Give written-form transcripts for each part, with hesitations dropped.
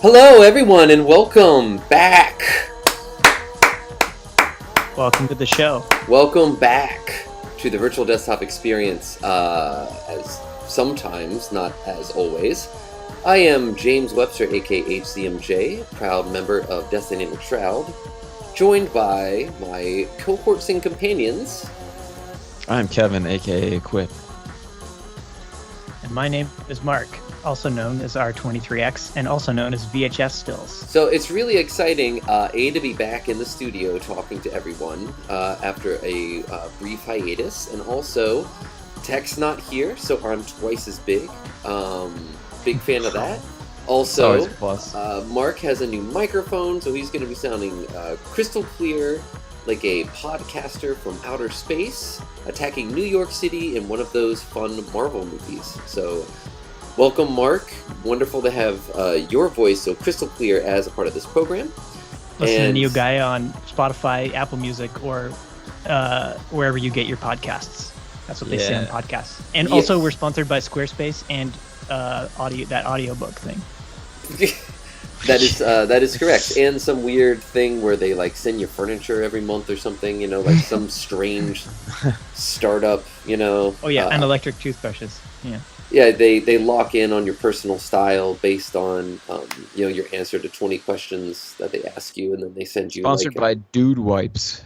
Hello, everyone, and welcome back. Welcome to the show. Welcome back to the virtual desktop experience. As sometimes, not as always, I am James Webster, aka HCMJ, proud member of Destiny and Shroud, joined by my cohorts and companions. I'm Kevin, aka Quip. And my name is Mark, also known as R23X, and also known as VHS Stills. So it's really exciting, to be back in the studio talking to everyone after a brief hiatus, and also Tech's not here, so I'm twice as big. Big fan of that. Also, Mark has a new microphone, so he's going to be sounding crystal clear, like a podcaster from outer space, attacking New York City in one of those fun Marvel movies. So, welcome, Mark. Wonderful to have your voice so crystal clear as a part of this program. Listen to Neo Gaia on Spotify, Apple Music, or wherever you get your podcasts. That's what they say on podcasts. And also, we're sponsored by Squarespace and that audiobook thing. That is correct. And some weird thing where they like send you furniture every month or something, you know, like some strange startup, you know. Oh yeah, and electric toothbrushes. Yeah. Yeah, they lock in on your personal style based on your answer to 20 questions that they ask you, and then they send you sponsored by Dude Wipes.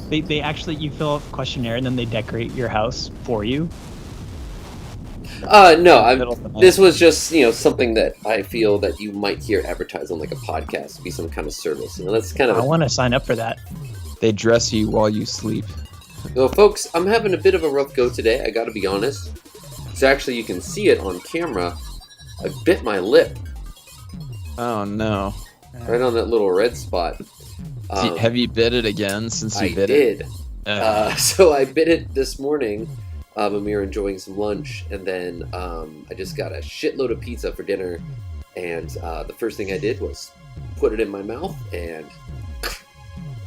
They actually, you fill out a questionnaire and then they decorate your house for you. No, this was just, something that I feel that you might hear advertised on like a podcast, be some kind of service. That's kind of. I want to sign up for that. They dress you while you sleep. Well, folks, I'm having a bit of a rough go today. I got to be honest. So actually, you can see it on camera. I bit my lip. Oh no! Right on that little red spot. Have you bit it again since you bit it? I did. So I bit it this morning. When we were enjoying some lunch, and then I just got a shitload of pizza for dinner, and the first thing I did was put it in my mouth and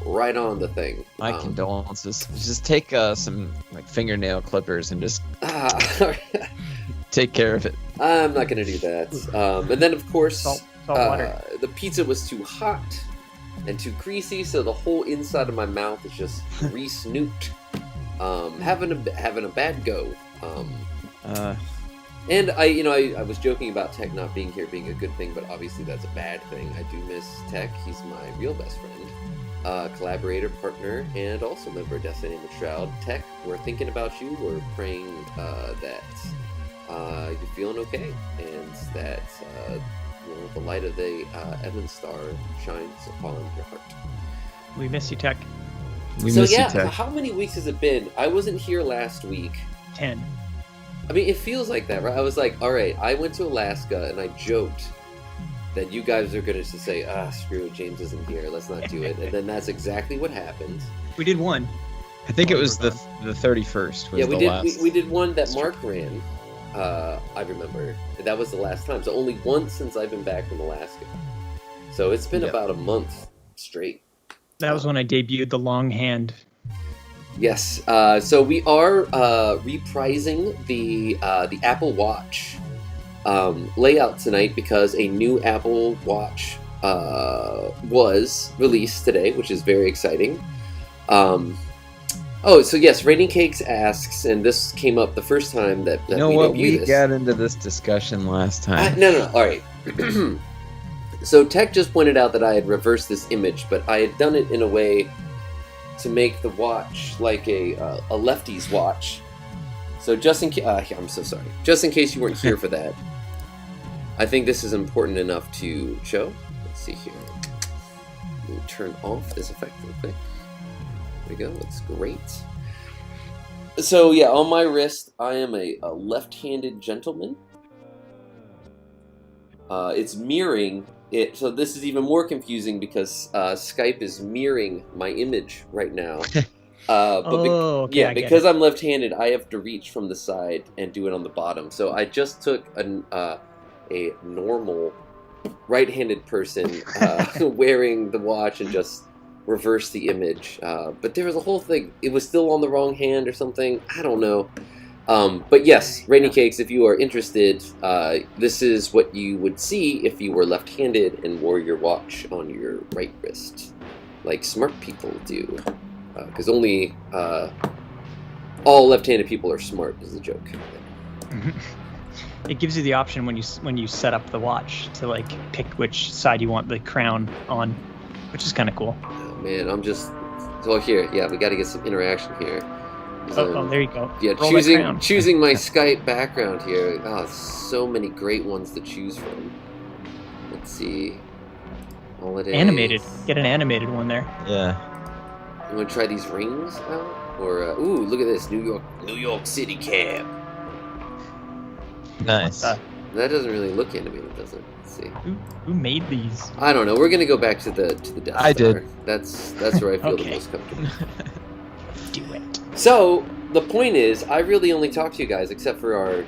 right on the thing. My condolences. Just take some like fingernail clippers and just take care of it. I'm not going to do that. And then, of course, salt water. The pizza was too hot and too greasy, so the whole inside of my mouth is just re-snooped. Having a bad go. And I was joking about Tech not being here being a good thing, but obviously that's a bad thing. I do miss Tech. He's my real best friend, collaborator, partner, and also member of Destiny and Shroud. Tech, we're thinking about you. We're praying that you're feeling okay, and that the light of the Evan star shines upon your heart. We miss you, Tech. How many weeks has it been? I wasn't here last week. 10. I mean, it feels like that, right? I was like, all right, I went to Alaska, and I joked that you guys are going to say, screw it, James isn't here, let's not do it. And then that's exactly what happened. We did one. I think it was the 31st. We did one that Mark ran. I remember. That was the last time. So only once since I've been back from Alaska. So it's been about a month straight. That was when I debuted the long hand. Yes. So we are reprising the Apple Watch layout tonight because a new Apple Watch was released today, which is very exciting. So yes, Rainy Cakes asks, and this came up the first time that we got into this discussion last time. No. All right. So Tech just pointed out that I had reversed this image, but I had done it in a way to make the watch like a lefty's watch. So just in case, I'm so sorry. Just in case you weren't here for that, I think this is important enough to show. Let's see here. Let me turn off this effect real quick. There we go. That's great. So yeah, on my wrist, I am a left-handed gentleman. It's mirroring it, so this is even more confusing because Skype is mirroring my image right now. Because I'm left-handed, I have to reach from the side and do it on the bottom. So I just took a normal right-handed person wearing the watch and just reversed the image. But there was a whole thing. It was still on the wrong hand or something. I don't know. But yes, Rainy Cakes, if you are interested, this is what you would see if you were left-handed and wore your watch on your right wrist, like smart people do. Because only all left-handed people are smart, is the joke. It gives you the option when you set up the watch to like pick which side you want the crown on, which is kind of cool. Oh, man, I'm just... So here, yeah, we got to get some interaction here. Oh, there you go. Yeah, Roll choosing my Skype background here. Oh, so many great ones to choose from. Let's see. Holidays. Animated. Get an animated one there. Yeah. You want to try these rings out? Or ooh, look at this New York City cab. Nice. That doesn't really look animated, does it? Let's see. Who made these? I don't know. We're gonna go back to the Death Star. I did. That's where I feel the Okay. most comfortable. Do it. So the point is, I really only talk to you guys except for our,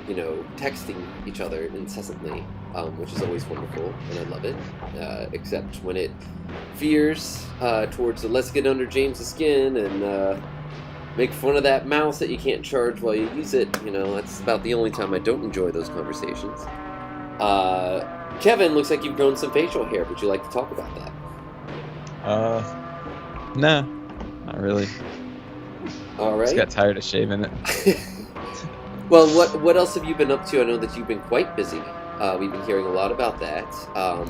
texting each other incessantly, which is always wonderful, and I love it. Except when it veers towards the let's get under James's skin and make fun of that mouse that you can't charge while you use it. That's about the only time I don't enjoy those conversations. Kevin, looks like you've grown some facial hair. Would you like to talk about that? No, not really. All right. Just got tired of shaving it. Well, what else have you been up to? I know that you've been quite busy. We've been hearing a lot about that.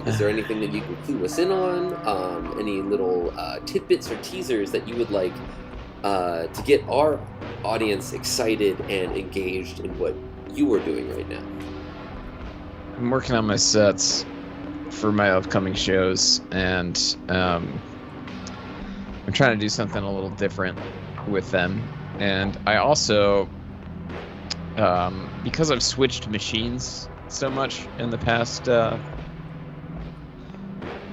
Is there anything that you can clue us in on? Any little tidbits or teasers that you would like to get our audience excited and engaged in what you are doing right now? I'm working on my sets for my upcoming shows, and I'm trying to do something a little different with them. And I also, because I've switched machines so much in the past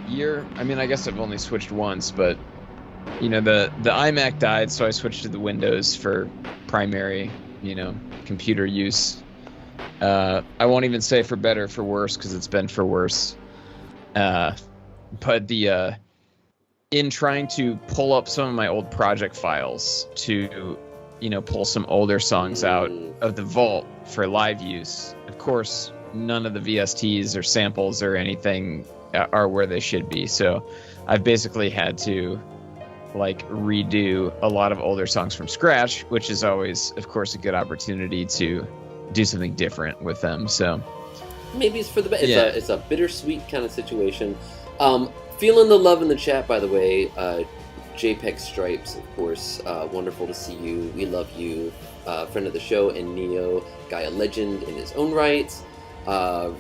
year, I mean, I guess I've only switched once, but the iMac died, so I switched to the Windows for primary, computer use. I won't even say for better or for worse, because it's been for worse. But in trying to pull up some of my old project files to, pull some older songs out of the vault for live use, of course, none of the VSTs or samples or anything are where they should be. So I've basically had to redo a lot of older songs from scratch, which is always, of course, a good opportunity to do something different with them. So maybe it's for the best. Yeah. It's a bittersweet kind of situation. Feeling the love in the chat, by the way. JPEG Stripes, of course. Wonderful to see you. We love you. Friend of the show and Neo Gaia Legend in his own right.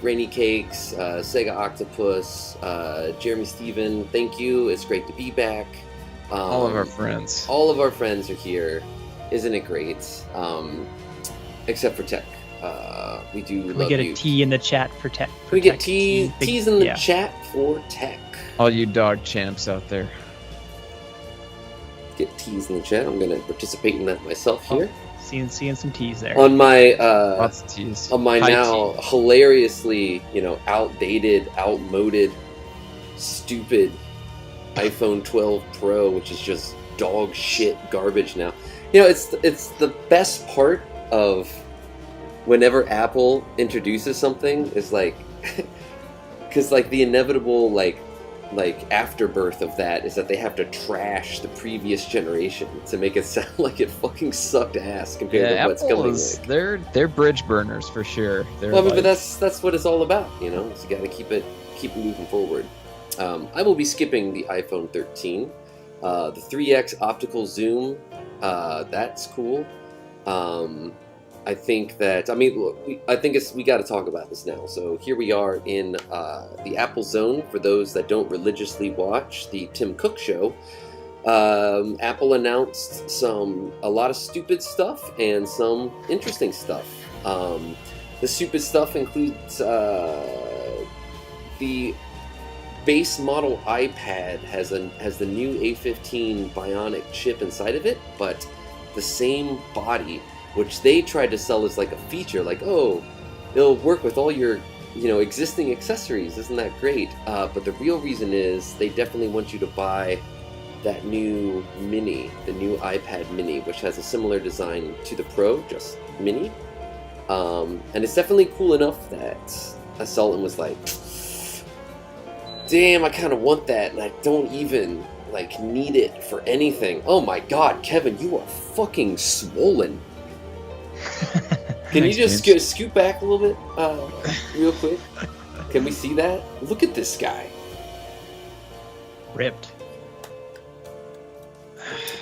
Rainy Cakes, Sega Octopus, Jeremy Steven, thank you. It's great to be back. all of our friends. All of our friends are here. Isn't it great? Except for Tech. We do love you. We get a T in the chat for Tech. We get T's in the chat for Tech. All you dog champs out there. Get T's in the chat. I'm going to participate in that myself here. Seeing some T's there. On my Lots of T's. on my High now T. hilariously, outdated, outmoded, stupid iPhone 12 Pro, which is just dog shit garbage now. It's the best part of whenever Apple introduces something is because the inevitable afterbirth of that is that they have to trash the previous generation to make it sound like it fucking sucked ass compared to what's Apple coming. They're bridge burners for sure. But that's what it's all about, So you got to keep it moving forward. I will be skipping the iPhone 13, the 3x optical zoom. That's cool. I think that, we got to talk about this now. So here we are in the Apple Zone. For those that don't religiously watch the Tim Cook show, Apple announced a lot of stupid stuff and some interesting stuff. The stupid stuff includes the base model iPad has the new A15 Bionic chip inside of it, but the same body, which they tried to sell as a feature, it'll work with all your existing accessories. Isn't that great? But the real reason is they definitely want you to buy that new Mini, the new iPad Mini, which has a similar design to the Pro, just Mini. And it's definitely cool enough that Sultan was like, damn, I kind of want that, and I don't even like need it for anything. Oh my god, Kevin, you are fucking swollen. Can you just scoot back a little bit, real quick? Can we see that? Look at this guy. Ripped.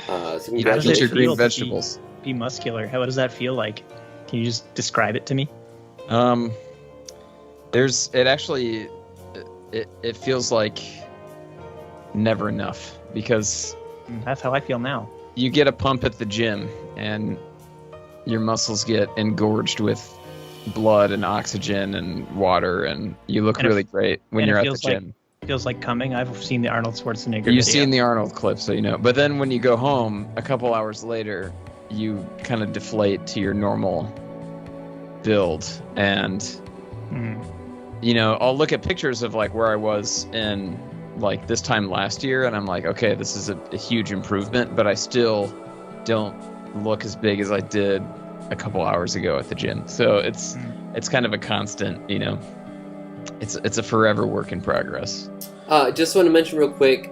So You gotta eat your green feel to vegetables. Be muscular. What does that feel like? Can you just describe it to me? It feels like never enough, because That's how I feel now. you get a pump at the gym and your muscles get engorged with blood and oxygen and water, and you look really great when you're at the gym. Feels like coming. I've seen the Arnold Schwarzenegger You've video. seen the Arnold clip, so you know. But then when you go home a couple hours later, you kind of deflate to your normal build, and you know, I'll look at pictures of like where I was in like this time last year, and I'm like, okay, this is a huge improvement, but I still don't look as big as I did a couple hours ago at the gym. So it's kind of a constant, you know, it's a forever work in progress. Just want to mention real quick,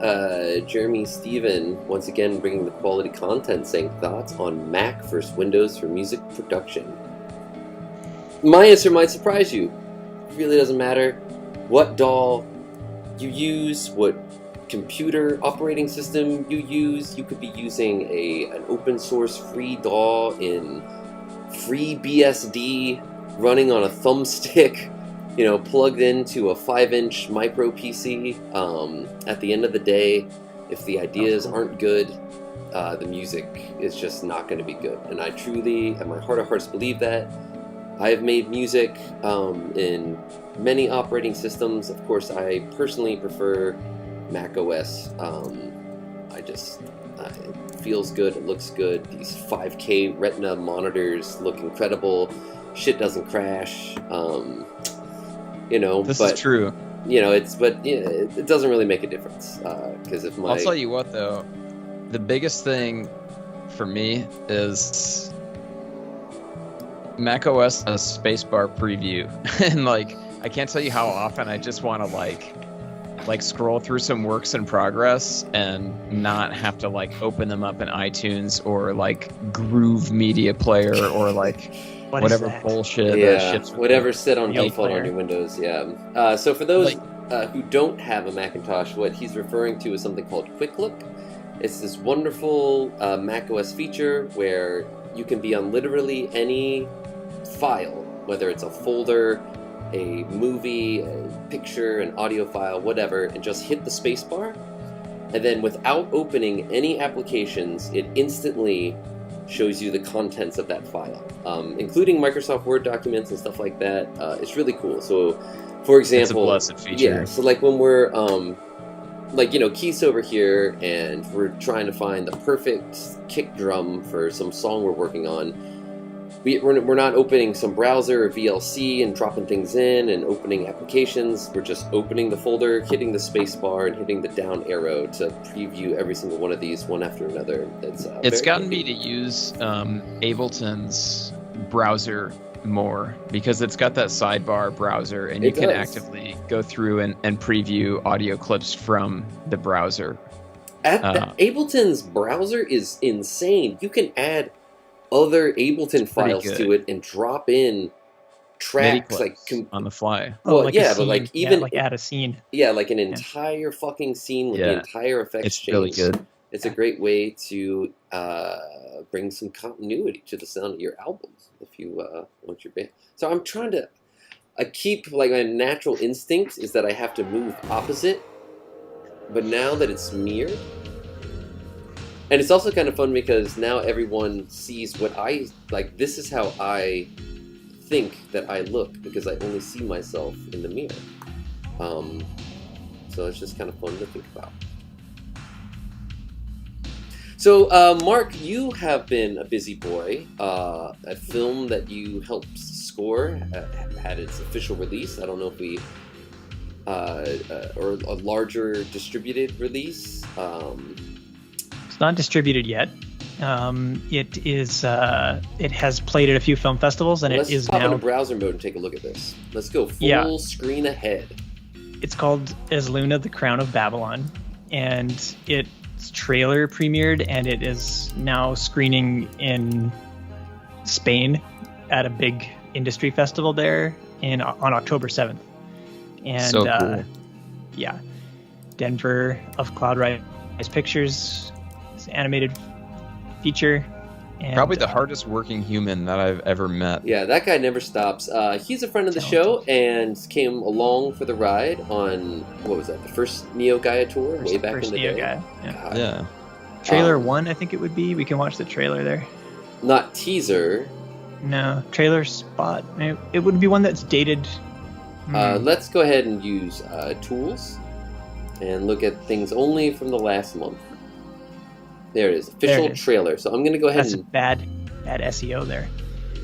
Jeremy Steven, once again bringing the quality content, saying thoughts on Mac versus Windows for music production. My answer might surprise you. It really doesn't matter what DAW you use, what computer operating system you use. You could be using an open source free DAW in FreeBSD running on a thumbstick, you know, plugged into a 5-inch micro PC. At the end of the day, if the ideas aren't good, the music is just not going to be good. And I truly, at my heart of hearts, believe that. I have made music in many operating systems. Of course, I personally prefer Mac OS. It feels good, it looks good. These 5K Retina monitors look incredible. Shit doesn't crash. You know, This is true. You know, it doesn't really make a difference because if my. I'll tell you what though, the biggest thing for me is macOS has spacebar preview, and like I can't tell you how often I just want to like scroll through some works in progress and not have to like open them up in iTunes or like Groove Media Player or like whatever bullshit. Whatever's set on default on your Windows. Yeah. So for those who don't have a Macintosh, what he's referring to is something called Quick Look. It's this wonderful macOS feature where you can be on literally any file, whether it's a folder, a movie, a picture, an audio file, whatever, and just hit the spacebar, and then without opening any applications, it instantly shows you the contents of that file, including Microsoft Word documents and stuff like that. It's really cool. So, for example, it's a blessed feature. Yeah. So, like when we're like, you know, Keith's over here and we're trying to find the perfect kick drum for some song we're working on. We're not opening some browser or VLC and dropping things in and opening applications. We're just opening the folder, hitting the space bar, and hitting the down arrow to preview every single one of these one after another. It's gotten me to use Ableton's browser more because it's got that sidebar browser, and you can actively go through and preview audio clips from the browser. Ableton's browser is insane. You can add other Ableton files to it and drop in tracks like on the fly. Well, like but like even like add a scene. Yeah, like an entire fucking scene with the entire effects it's change. Really good. It's a great way to bring some continuity to the sound of your albums if you want your band. So I'm trying to. I keep like my natural instinct is that I have to move opposite, but now that it's mirrored. And it's also kind of fun because now everyone sees what I like. This is how I think that I look because I only see myself in the mirror. So it's just kind of fun to think about. So, Mark, you have been a busy boy. A film that you helped score had its official release. I don't know if we or a larger distributed release. It's not distributed yet. It is. It has played at a few film festivals, and Let's it is pop now. into browser mode and take a look at this. Let's go full Yeah. screen ahead. It's called As Luna, the Crown of Babylon, and its trailer premiered, and it is now screening in Spain at a big industry festival there on October 7th. And So cool. Yeah, Denver of Cloud Rise Pictures, this animated feature. And, Probably the hardest working human that I've ever met. Yeah, that guy never stops. He's a friend of the show and came along for the ride on, what was that, the first Neo Gaia tour way back in the Neo day? Gaia, yeah. God. Yeah. Trailer 1, I think it would be. We can watch the trailer there. Not teaser. No, trailer spot. It would be one that's dated. Let's go ahead and use tools and look at things only from the last month. There it is, official There it is. trailer. So I'm going to go ahead That's and bad SEO there.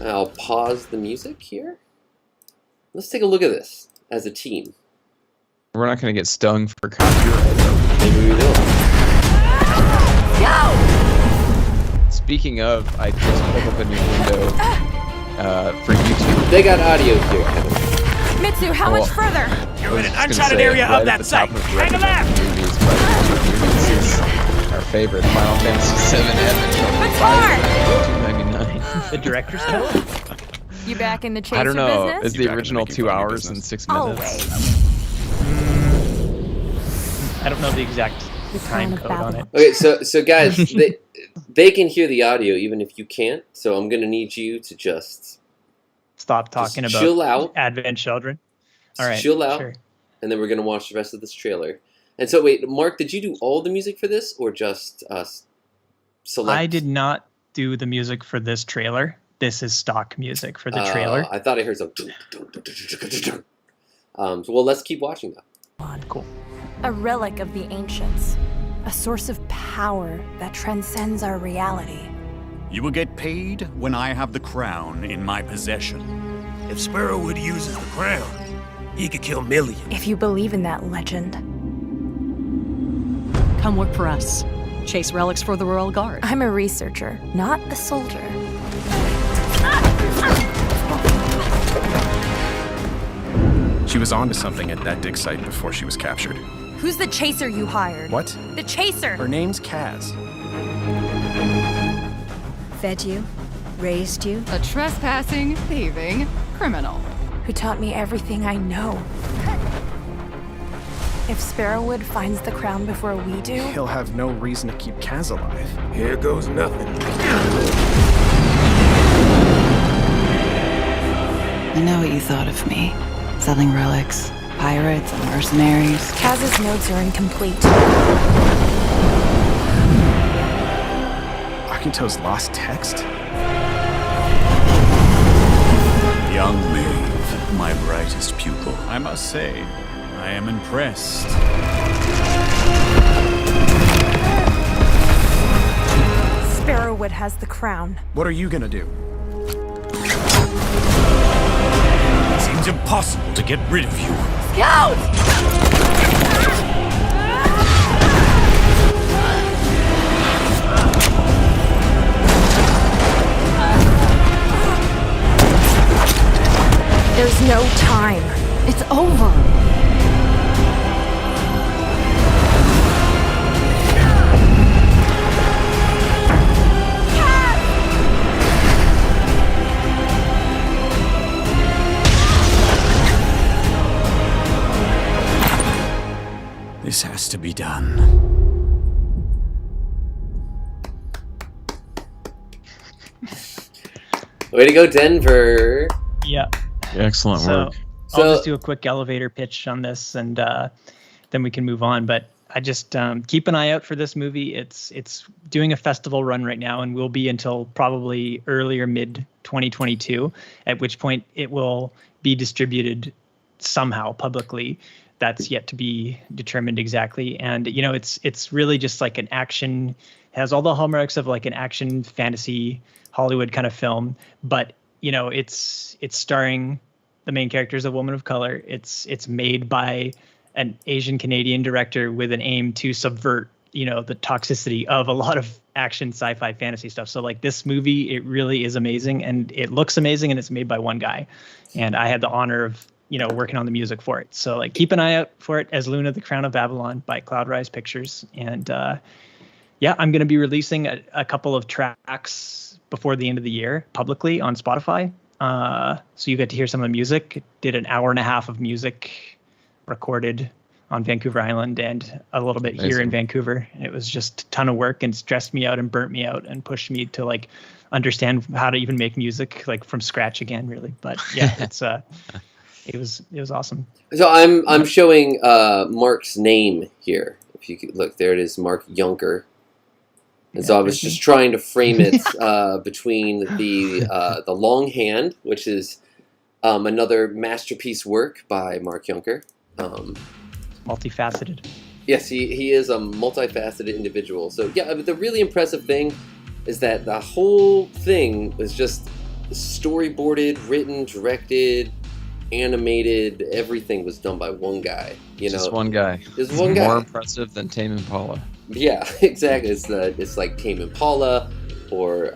I'll pause the music here. Let's take a look at this as a team. We're not going to get stung for copyright, though. Maybe we will. Speaking of, I just pulled up a new window for YouTube. They got audio here, Kevin. Mitsu, how much further? You're in an uncharted area of that site. Hang a left! This is our favorite Final Fantasy VII Advent. It's hard! $2.99. The director's cut? You back in the chaser I don't know. business? Is the original 2 hours and 6 minutes? Always. I don't know the exact time code on it. Okay, so guys, they can hear the audio even if you can't. So I'm gonna need you to just Stop talking about chill out. Advent children. All right, chill out, sure. and then we're gonna watch the rest of this trailer. And so, wait, Mark, did you do all the music for this, or just select? I did not do the music for this trailer. This is stock music for the trailer. I thought I heard some. So, well, let's keep watching that. Cool. A relic of the ancients. A source of power that transcends our reality. You will get paid when I have the crown in my possession. If Sparrowwood uses the crown, he could kill millions. If you believe in that legend. Come work for us. Chase relics for the Royal Guard. I'm a researcher, not a soldier. She was onto something at that dig site before she was captured. Who's the chaser you hired? What? The chaser! Her name's Kaz. Fed you, raised you. A trespassing, thieving criminal. Who taught me everything I know. If Sparrowwood finds the crown before we do... He'll have no reason to keep Kaz alive. Here goes nothing. I know what you thought of me. Selling relics, pirates, and mercenaries. Kaz's notes are incomplete. Akito's lost text? Young Maeve, my brightest pupil. I must say, I am impressed. Sparrowwood has the crown. What are you gonna do? Seems impossible to get rid of you. Go! There's no time. It's over. This has to be done. Way to go, Denver! Yeah. Excellent work. I'll just do a quick elevator pitch on this, and then we can move on. But I just keep an eye out for this movie. It's doing a festival run right now, and will be until probably early or mid 2022. At which point it will be distributed somehow publicly. That's yet to be determined exactly. And you know, it's really just like an action. Has all the hallmarks of like an action fantasy Hollywood kind of film, but you know, it's starring the main character is a woman of color. It's made by an Asian Canadian director with an aim to subvert the toxicity of a lot of action, sci-fi, fantasy stuff. So like this movie, it really is amazing, and it looks amazing, and it's made by one guy. And I had the honor of, working on the music for it. So like keep an eye out for it, as Luna, the Crown of Babylon by Cloudrise Pictures. And I'm going to be releasing a couple of tracks before the end of the year publicly on Spotify. So you get to hear some of the music. Did an hour and a half of music recorded on Vancouver Island and a little bit here in Vancouver. It was just a ton of work and stressed me out and burnt me out and pushed me to like understand how to even make music like from scratch again, really. But yeah, it was awesome. So I'm showing Mark's name here. If you could look, there it is, Mark Junker. And so I was just trying to frame it between the Long Hand, which is another masterpiece work by Mark Junker. Multifaceted. Yes, he is a multifaceted individual. So yeah, the really impressive thing is that the whole thing was just storyboarded, written, directed, animated. Everything was done by one guy. Just one guy. Just one guy. More impressive than Tame Impala. Yeah, exactly. It's like Tame Impala, or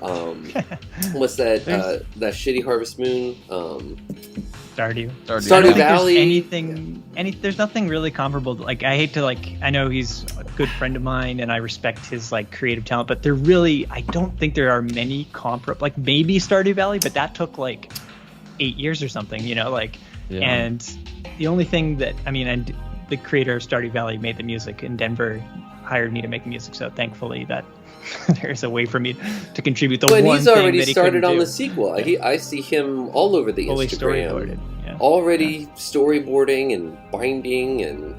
what's that shitty Harvest Moon? Stardew Valley. There's nothing really comparable. Like I hate to I know he's a good friend of mine and I respect his like creative talent, but I don't think there are many comparable. Like maybe Stardew Valley, but that took like 8 years or something. And the only thing that and the creator of Stardew Valley made the music in Denver, hired me to make music, so thankfully that there's a way for me to contribute the one thing that he he's already started on do. the sequel. I see him all over the fully Instagram, storyboarded, already storyboarding and binding and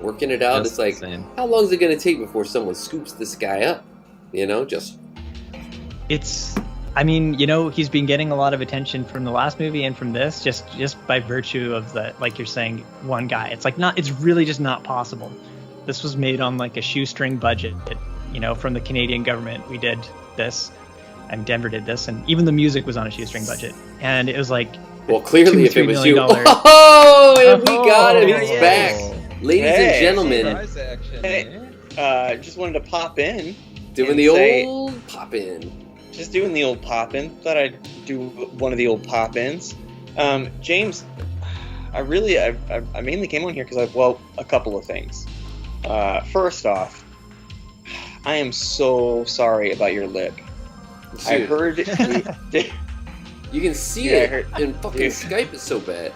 working it out. It's like, how long is it going to take before someone scoops this guy up? He's been getting a lot of attention from the last movie and from this, just by virtue of the, like you're saying, one guy. It's really just not possible. This was made on like a shoestring budget, from the Canadian government. We did this, and Denver did this, and even the music was on a shoestring budget. And it was like, well, clearly if it was you, and we got him. He's back, ladies and gentlemen. Just wanted to pop in, doing the old pop in. Just doing the old pop in. Thought I'd do one of the old pop ins. James, I mainly came on here because a couple of things. First off, I am so sorry about your lip. Dude. I heard you can see it in fucking Skype. It's so bad.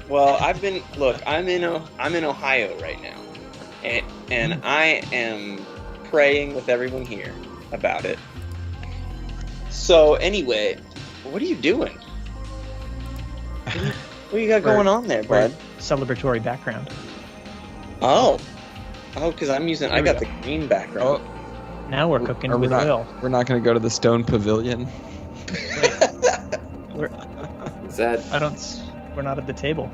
Well, I'm in Ohio right now, and I am praying with everyone here about it. So anyway, what are you doing? What do you got going on there, bud? Celebratory background. Oh, because I got the green background. Oh. Now we're cooking with oil. We're not going to go to the Stone Pavilion. We're not at the table.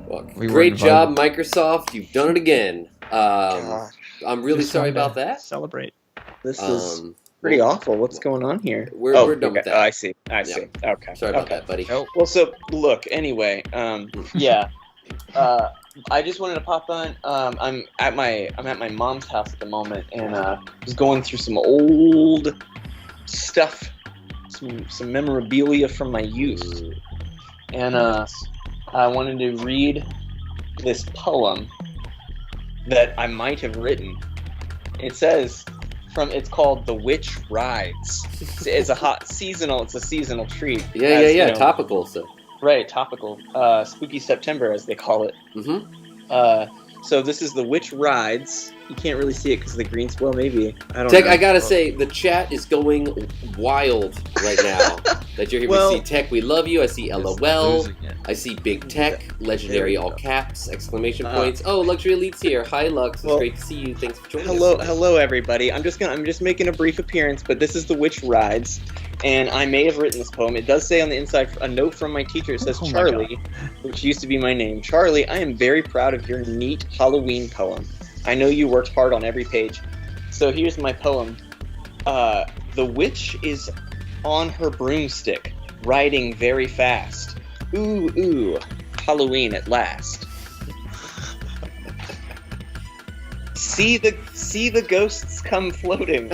Well, great job, Microsoft. You've done it again. I'm really sorry about that. Celebrate. This is pretty awful. What's going on here? We're done with that. I see. Okay. Sorry about that, buddy. Oh. Well, so look. Anyway, I just wanted to pop on. I'm at my mom's house at the moment, and was going through some old stuff, some memorabilia from my youth, and I wanted to read this poem that I might have written. It says. It's called The Witch Rides. It's a seasonal treat. Yeah. Topical stuff. Right, topical. Spooky September, as they call it. Mm-hmm. So this is The Witch Rides. You can't really see it because of the green screen. Well, maybe. I don't Tech, know. I gotta say, the chat is going wild right now. That you're here. We see Tech, we love you. I see LOL. I see Big Tech, legendary all caps, exclamation points. Oh, Luxury Elite's here. Hi, Lux. It's great to see you. Thanks for joining us. Hello, everybody. I'm just making a brief appearance, but this is The Witch Rides, and I may have written this poem. It does say on the inside a note from my teacher. It says Charlie, which used to be my name. Charlie, I am very proud of your neat Halloween poem. I know you worked hard on every page. So here's my poem. The witch is on her broomstick, riding very fast. Ooh, ooh, Halloween at last. See the ghosts come floating.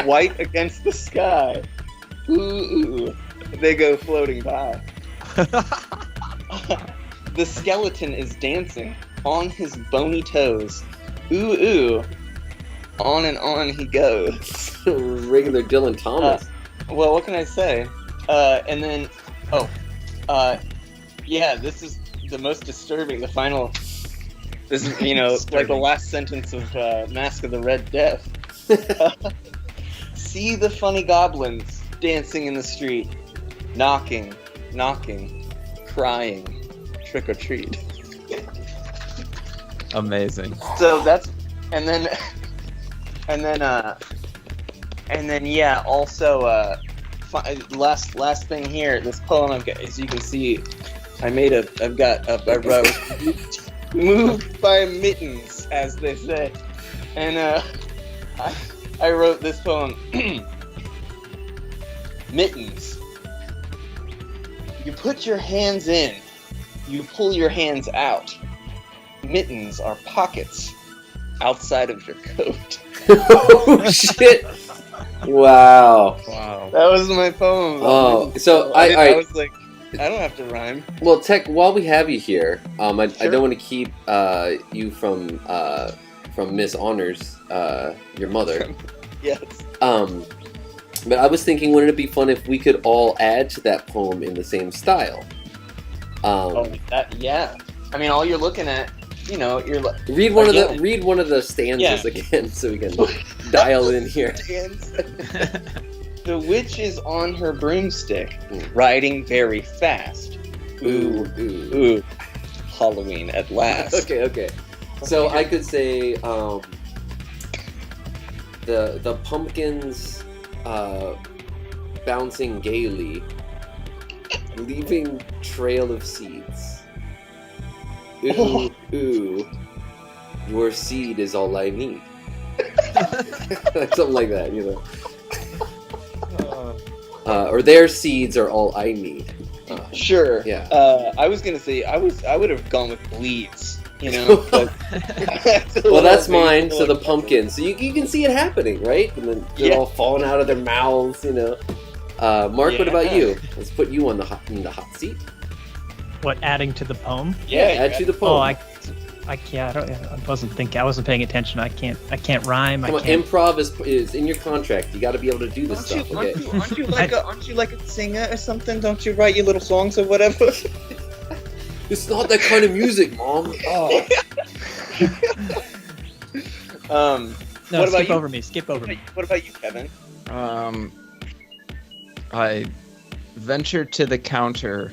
White against the sky. Ooh, they go floating by. The skeleton is dancing on his bony toes. Ooh, on and on he goes. Regular Dylan Thomas. Well, what can I say? And then, yeah, this is the most disturbing. The final. This is, like the last sentence of Mask of the Red Death. See the funny goblins dancing in the street, knocking, crying, trick or treat. Amazing. So that's, and then, yeah. Also, last thing here. This poem I've got, as you can see, I wrote moved by mittens, as they say, and I wrote this poem. Mittens. You put your hands in, you pull your hands out. Mittens are pockets outside of your coat. Oh shit! Wow. That was my poem. Oh, so I was like, I don't have to rhyme. Well, Tech, while we have you here, I don't want to keep you from Miss Honors, your mother. Yes. But I was thinking, wouldn't it be fun if we could all add to that poem in the same style? Yeah. I mean, all you're looking at, you're like, read one of the stanzas again, so we can dial in here. The witch is on her broomstick, riding very fast. Ooh. Halloween at last. Okay. So I could say, the pumpkins bouncing gaily, leaving trail of seeds. Ooh, your seed is all I need. Something like that, or their seeds are all I need. Sure. Yeah. I was gonna say I would have gone with bleeds. But well, that's mine. So the pumpkin. So you can see it happening, right? And then they're all falling out of their mouths. Mark, what about you? Let's put you in the hot seat. What, adding to the poem? Yeah, add to the poem. Oh, I can't. I wasn't thinking. I wasn't paying attention. I can't rhyme. Come on, improv is in your contract. You got to be able to do this stuff. Okay. Aren't you like a singer or something? Don't you write your little songs or whatever? It's not that kind of music, Mom. Oh. No, skip over me. Skip over me. What about you, Kevin? I venture to the counter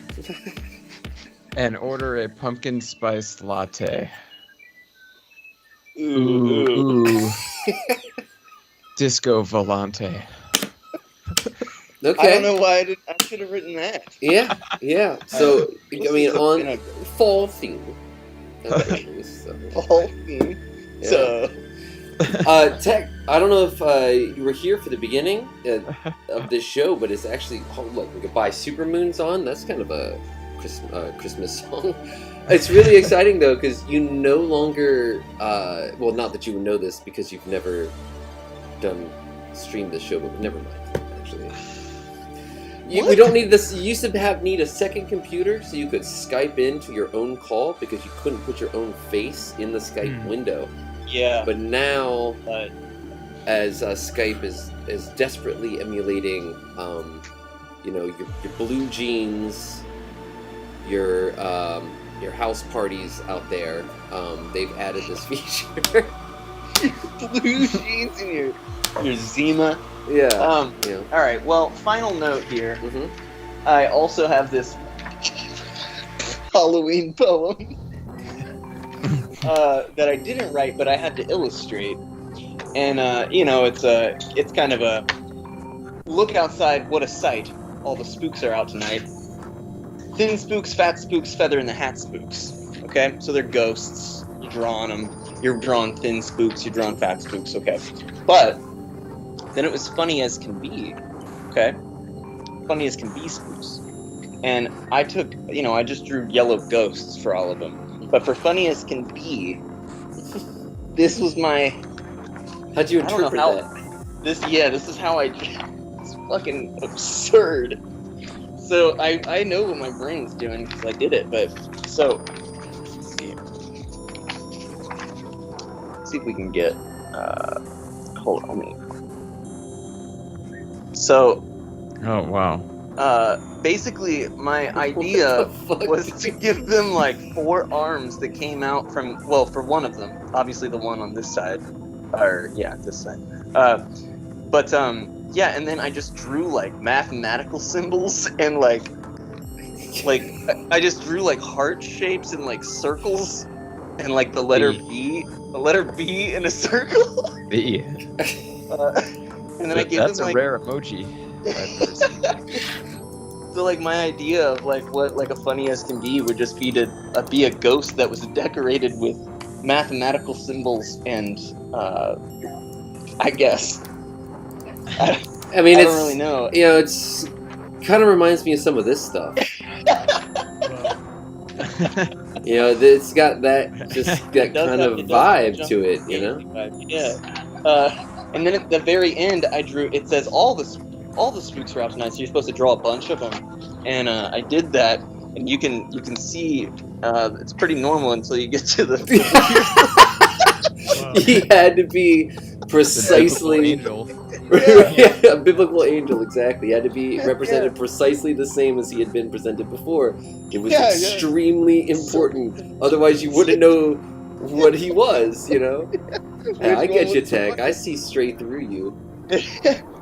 and order a pumpkin spice latte. Ooh. Disco Volante. Okay. I don't know why I should have written that. Yeah. So, on fall theme. Fall theme. Yeah. So, Tech, I don't know if you were here for the beginning of this show, but it's actually, look, we could buy Supermoon's on. That's kind of a Christmas song. It's really exciting, though, because you no longer, well, not that you would know this because you've never streamed this show, but never mind, actually. We don't need this. You used to need a second computer so you could Skype into your own call because you couldn't put your own face in the Skype window. Yeah. But now, as Skype is desperately emulating, your blue jeans, your house parties out there, they've added this feature. Blue jeans and your Zima. Yeah. All right. Well, final note here. Mm-hmm. I also have this Halloween poem that I didn't write, but I had to illustrate. And it's kind of a look outside. What a sight! All the spooks are out tonight. Thin spooks, fat spooks, feather in the hat spooks. Okay, so they're ghosts. You're drawing them. You're drawing thin spooks. You're drawing fat spooks. Okay, but then it was funny as can be. Okay, funny as can be spooks. And I took, I just drew yellow ghosts for all of them. But for funny as can be, this was my. How'd you interpret that? This is how I. It's fucking absurd. So I know what my brain's doing because I did it, but so let's see if we can get. Hold on, So. Oh wow. Basically, my idea was to give them like 4 arms that came out from, well, for one of them, obviously the one on this side, this side. Yeah, and then I just drew like mathematical symbols and like I just drew like heart shapes and like circles and like the letter B in a circle. B. And then I gave that's them a like rare emoji. So like my idea of like what like a funny as can be would just be to be a ghost that was decorated with mathematical symbols and I guess I don't really know. You know, it's kind of reminds me of some of this stuff. You know, it's got that kind of vibe to it. You know. Yeah. And then at the very end, I drew. It says all the spooks are out tonight, so you're supposed to draw a bunch of them. And I did that, and you can see it's pretty normal until you get to the. He had to be precisely a biblical angel, exactly. He had to be represented precisely the same as he had been presented before. It was extremely important. Otherwise, you wouldn't know what he was. You know. I get you, Tech. I see straight through you.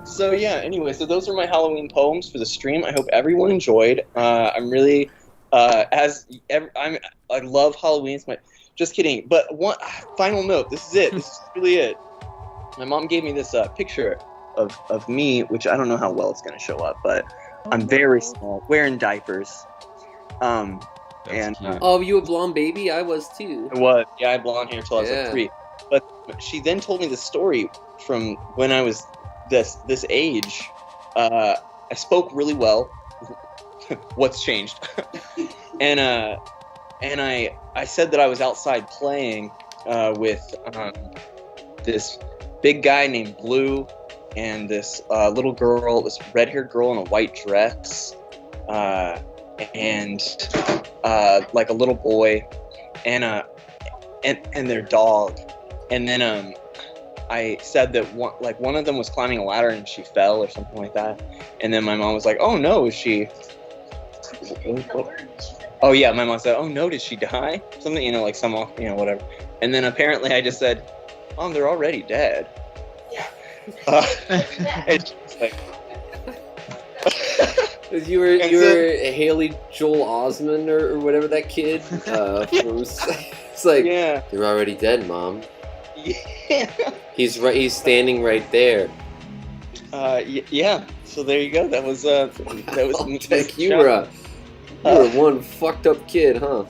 So yeah, anyway, so those are my Halloween poems for the stream. I hope everyone enjoyed. I'm really, I love Halloween. It's just kidding. But one final note. This is it. This is really it. My mom gave me this picture of me, which I don't know how well it's going to show up, but I'm very small, wearing diapers. Oh, you a blonde baby? I was too. I was. Yeah, I had blonde hair until I was like 3. But she then told me the story from when I was this age. I spoke really well. What's changed? and I said that I was outside playing with this big guy named Blue and this little girl, this red-haired girl in a white dress, and like a little boy, and their dog. And then I said that one of them was climbing a ladder and she fell or something like that. And then my mom was like, "Oh no, is she?" Oh yeah, my mom said, "Oh no, did she die?" Something, you know, like whatever. And then apparently I just said, "Mom, they're already dead." It's just like. You were Haley Joel Osment or whatever that kid. It's like, you're already dead, Mom. Yeah. He's standing right there. Yeah. So there you go. That was Tech, you were one fucked up kid, huh?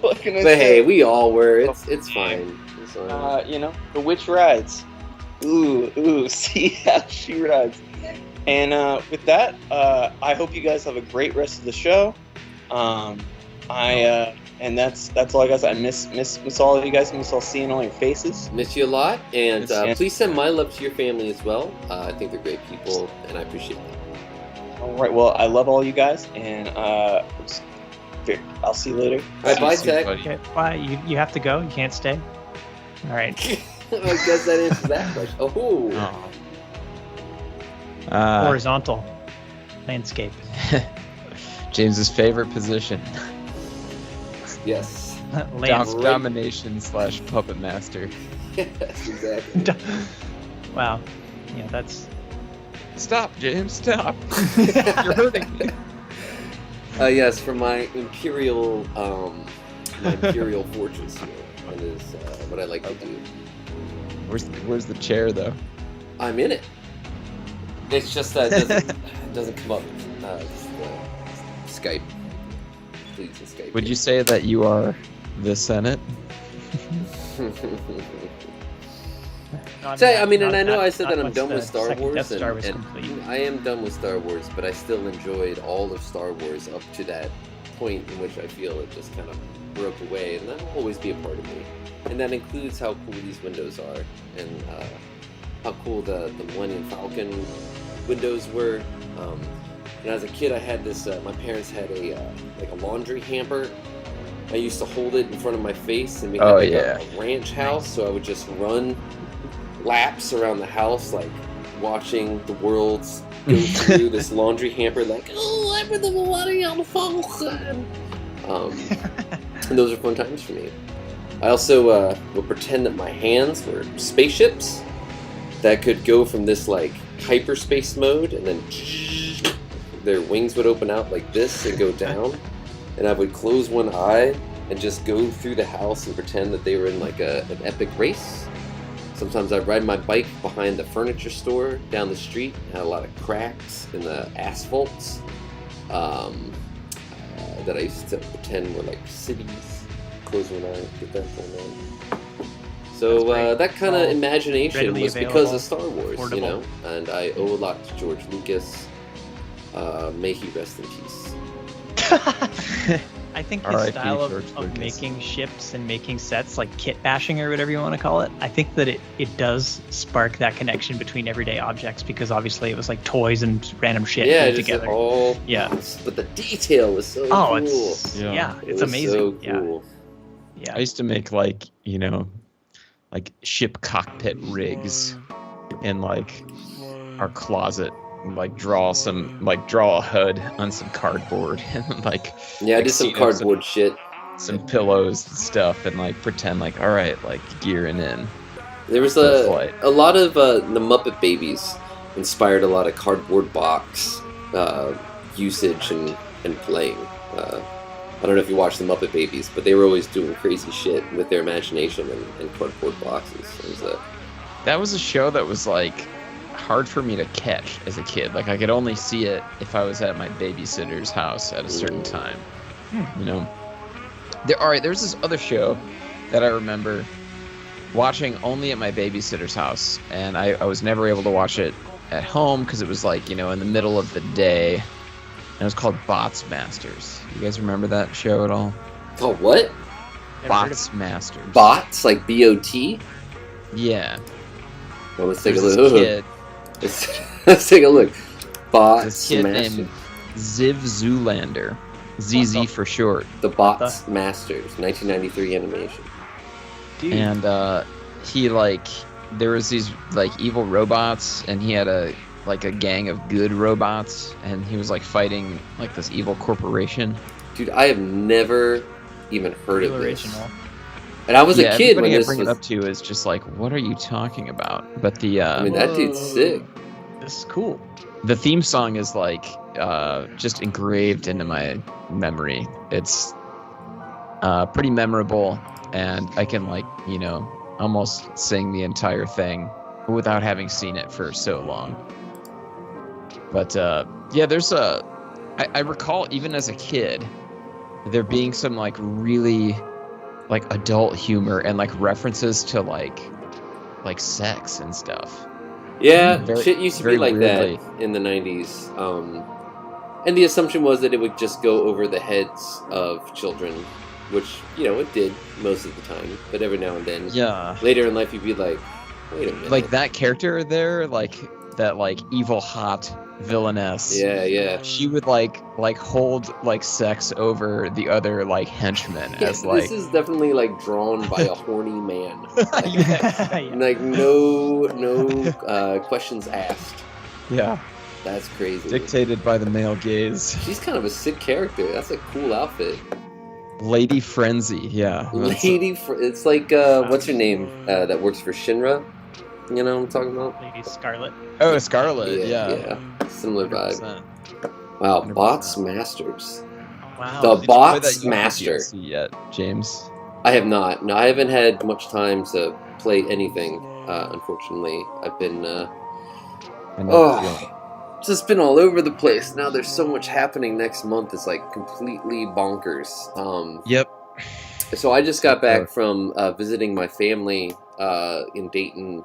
But hey, we all were. It's fine. It's fine. You know, the witch rides. Ooh, see how she rides. And with that, I hope you guys have a great rest of the show. And that's all I got. I miss all of you guys. Miss all seeing all your faces. Miss you a lot, and please send my love to your family as well. I think they're great people, and I appreciate them. All right. Well, I love all you guys, and I'll see you later. All right, bye, Tech. Okay, bye. You have to go. You can't stay. All right. I guess that answers that question. Oh. Horizontal landscape. James's favorite position. Yes. Domination / puppet master. Yes, exactly. Wow. Yeah, that's. Stop, James. Stop. You're hurting me. Yes, for my imperial fortress here. That is what I like to do. Where's the chair though? I'm in it. It's just that it doesn't come up. Skype. Please, Skype. Would you say that you are the Senate? I mean, and I know I said that I'm done with Star Wars, and complete. I am done with Star Wars, but I still enjoyed all of Star Wars up to that point in which I feel it just kind of broke away, and that'll always be a part of me. And that includes how cool these windows are, and how cool the Millennium Falcon windows were. And as a kid, I had this. My parents had a laundry hamper. I used to hold it in front of my face, and we had a ranch house. So I would just run laps around the house, like watching the worlds go through this laundry hamper. Like, oh, I'm in the Millennium Falcon. And those are fun times for me. I also would pretend that my hands were spaceships that could go from this like hyperspace mode, and then their wings would open out like this and go down, and I would close one eye and just go through the house and pretend that they were in like an epic race. Sometimes I'd ride my bike behind the furniture store down the street. It had a lot of cracks in the asphalts that I used to pretend were like cities. Close one eye, get that going on. So that kind of imagination was because of Star Wars, affordable. You know, and I owe a lot to George Lucas. May he rest in peace. I think the style of making ships and making sets, like kit bashing or whatever you want to call it, I think that it does spark that connection between everyday objects, because obviously it was like toys and random shit put together. But the detail was so cool. It's amazing. So cool. Yeah. I used to make like ship cockpit rigs in like our closet. Like draw a HUD on some cardboard and I did some cardboard shit, some pillows and stuff, and like pretend like, all right, like gearing in. There was a lot of the Muppet Babies inspired a lot of cardboard box usage and playing. I don't know if you watched the Muppet Babies, but they were always doing crazy shit with their imagination and cardboard boxes. That was a show that was like hard for me to catch as a kid. Like I could only see it if I was at my babysitter's house at a certain time. You know, there's this other show that I remember watching only at my babysitter's house, and I was never able to watch it at home because it was like, you know, in the middle of the day, and it was called Bots Masters. You guys remember that show at all? Oh, what? Bots Masters. Bots, like B-O-T? Yeah. Well, let's take a look. Let's take a look. Bots Masters. Ziv Zoolander. ZZ for short. The Bots Masters, 1993 animation. Dude. And there was these like evil robots, and he had a gang of good robots, and he was like fighting like this evil corporation. Dude, I have never even heard of this. And I was a kid when this bring it up to is just like, what are you talking about? But that dude's sick. This is cool. The theme song is like just engraved into my memory. It's pretty memorable, and I can almost sing the entire thing without having seen it for so long. But there's I recall even as a kid there being some like really like adult humor and like references to like sex and stuff. Yeah, shit used to be like weirdly that in the 90s. And the assumption was that it would just go over the heads of children, which, it did most of the time. But every now and then, later in life, you'd be like, wait a minute. Like that character there, like that like evil hot villainess. Yeah. She would like hold like sex over the other like henchmen as like. This is definitely like drawn by a horny man. Like no questions asked. Yeah. That's crazy. Dictated by the male gaze. She's kind of a sick character. That's a cool outfit. Lady Frenzy, yeah. It's like what's her name that works for Shinra? You know what I'm talking about? Lady Scarlet. Oh, Scarlet, yeah. Similar 100%. vibe. Wow, 100%. Bots Masters. Wow. The Bots Master. Yet, James? I have not. No, I haven't had much time to play anything, unfortunately. I've been just been all over the place. Now there's so much happening next month. It's like completely bonkers. Yep. So I just got back from visiting my family in Dayton,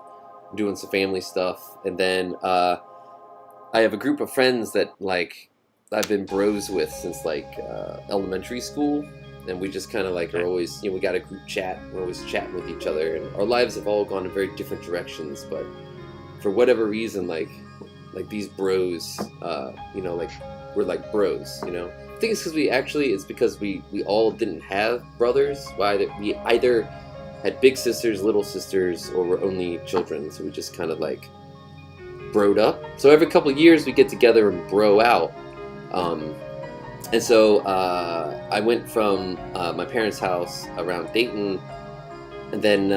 doing some family stuff, and then I have a group of friends that like I've been bros with since like elementary school, and we just kind of like are always, we got a group chat. We're always chatting with each other, and our lives have all gone in very different directions. But for whatever reason, like these bros, like we're like bros. I think it's because we all didn't have brothers. We either had big sisters, little sisters, or were only children. So we just kind of like broed up. So every couple of years we get together and bro out. And so I went from my parents' house around Dayton, and then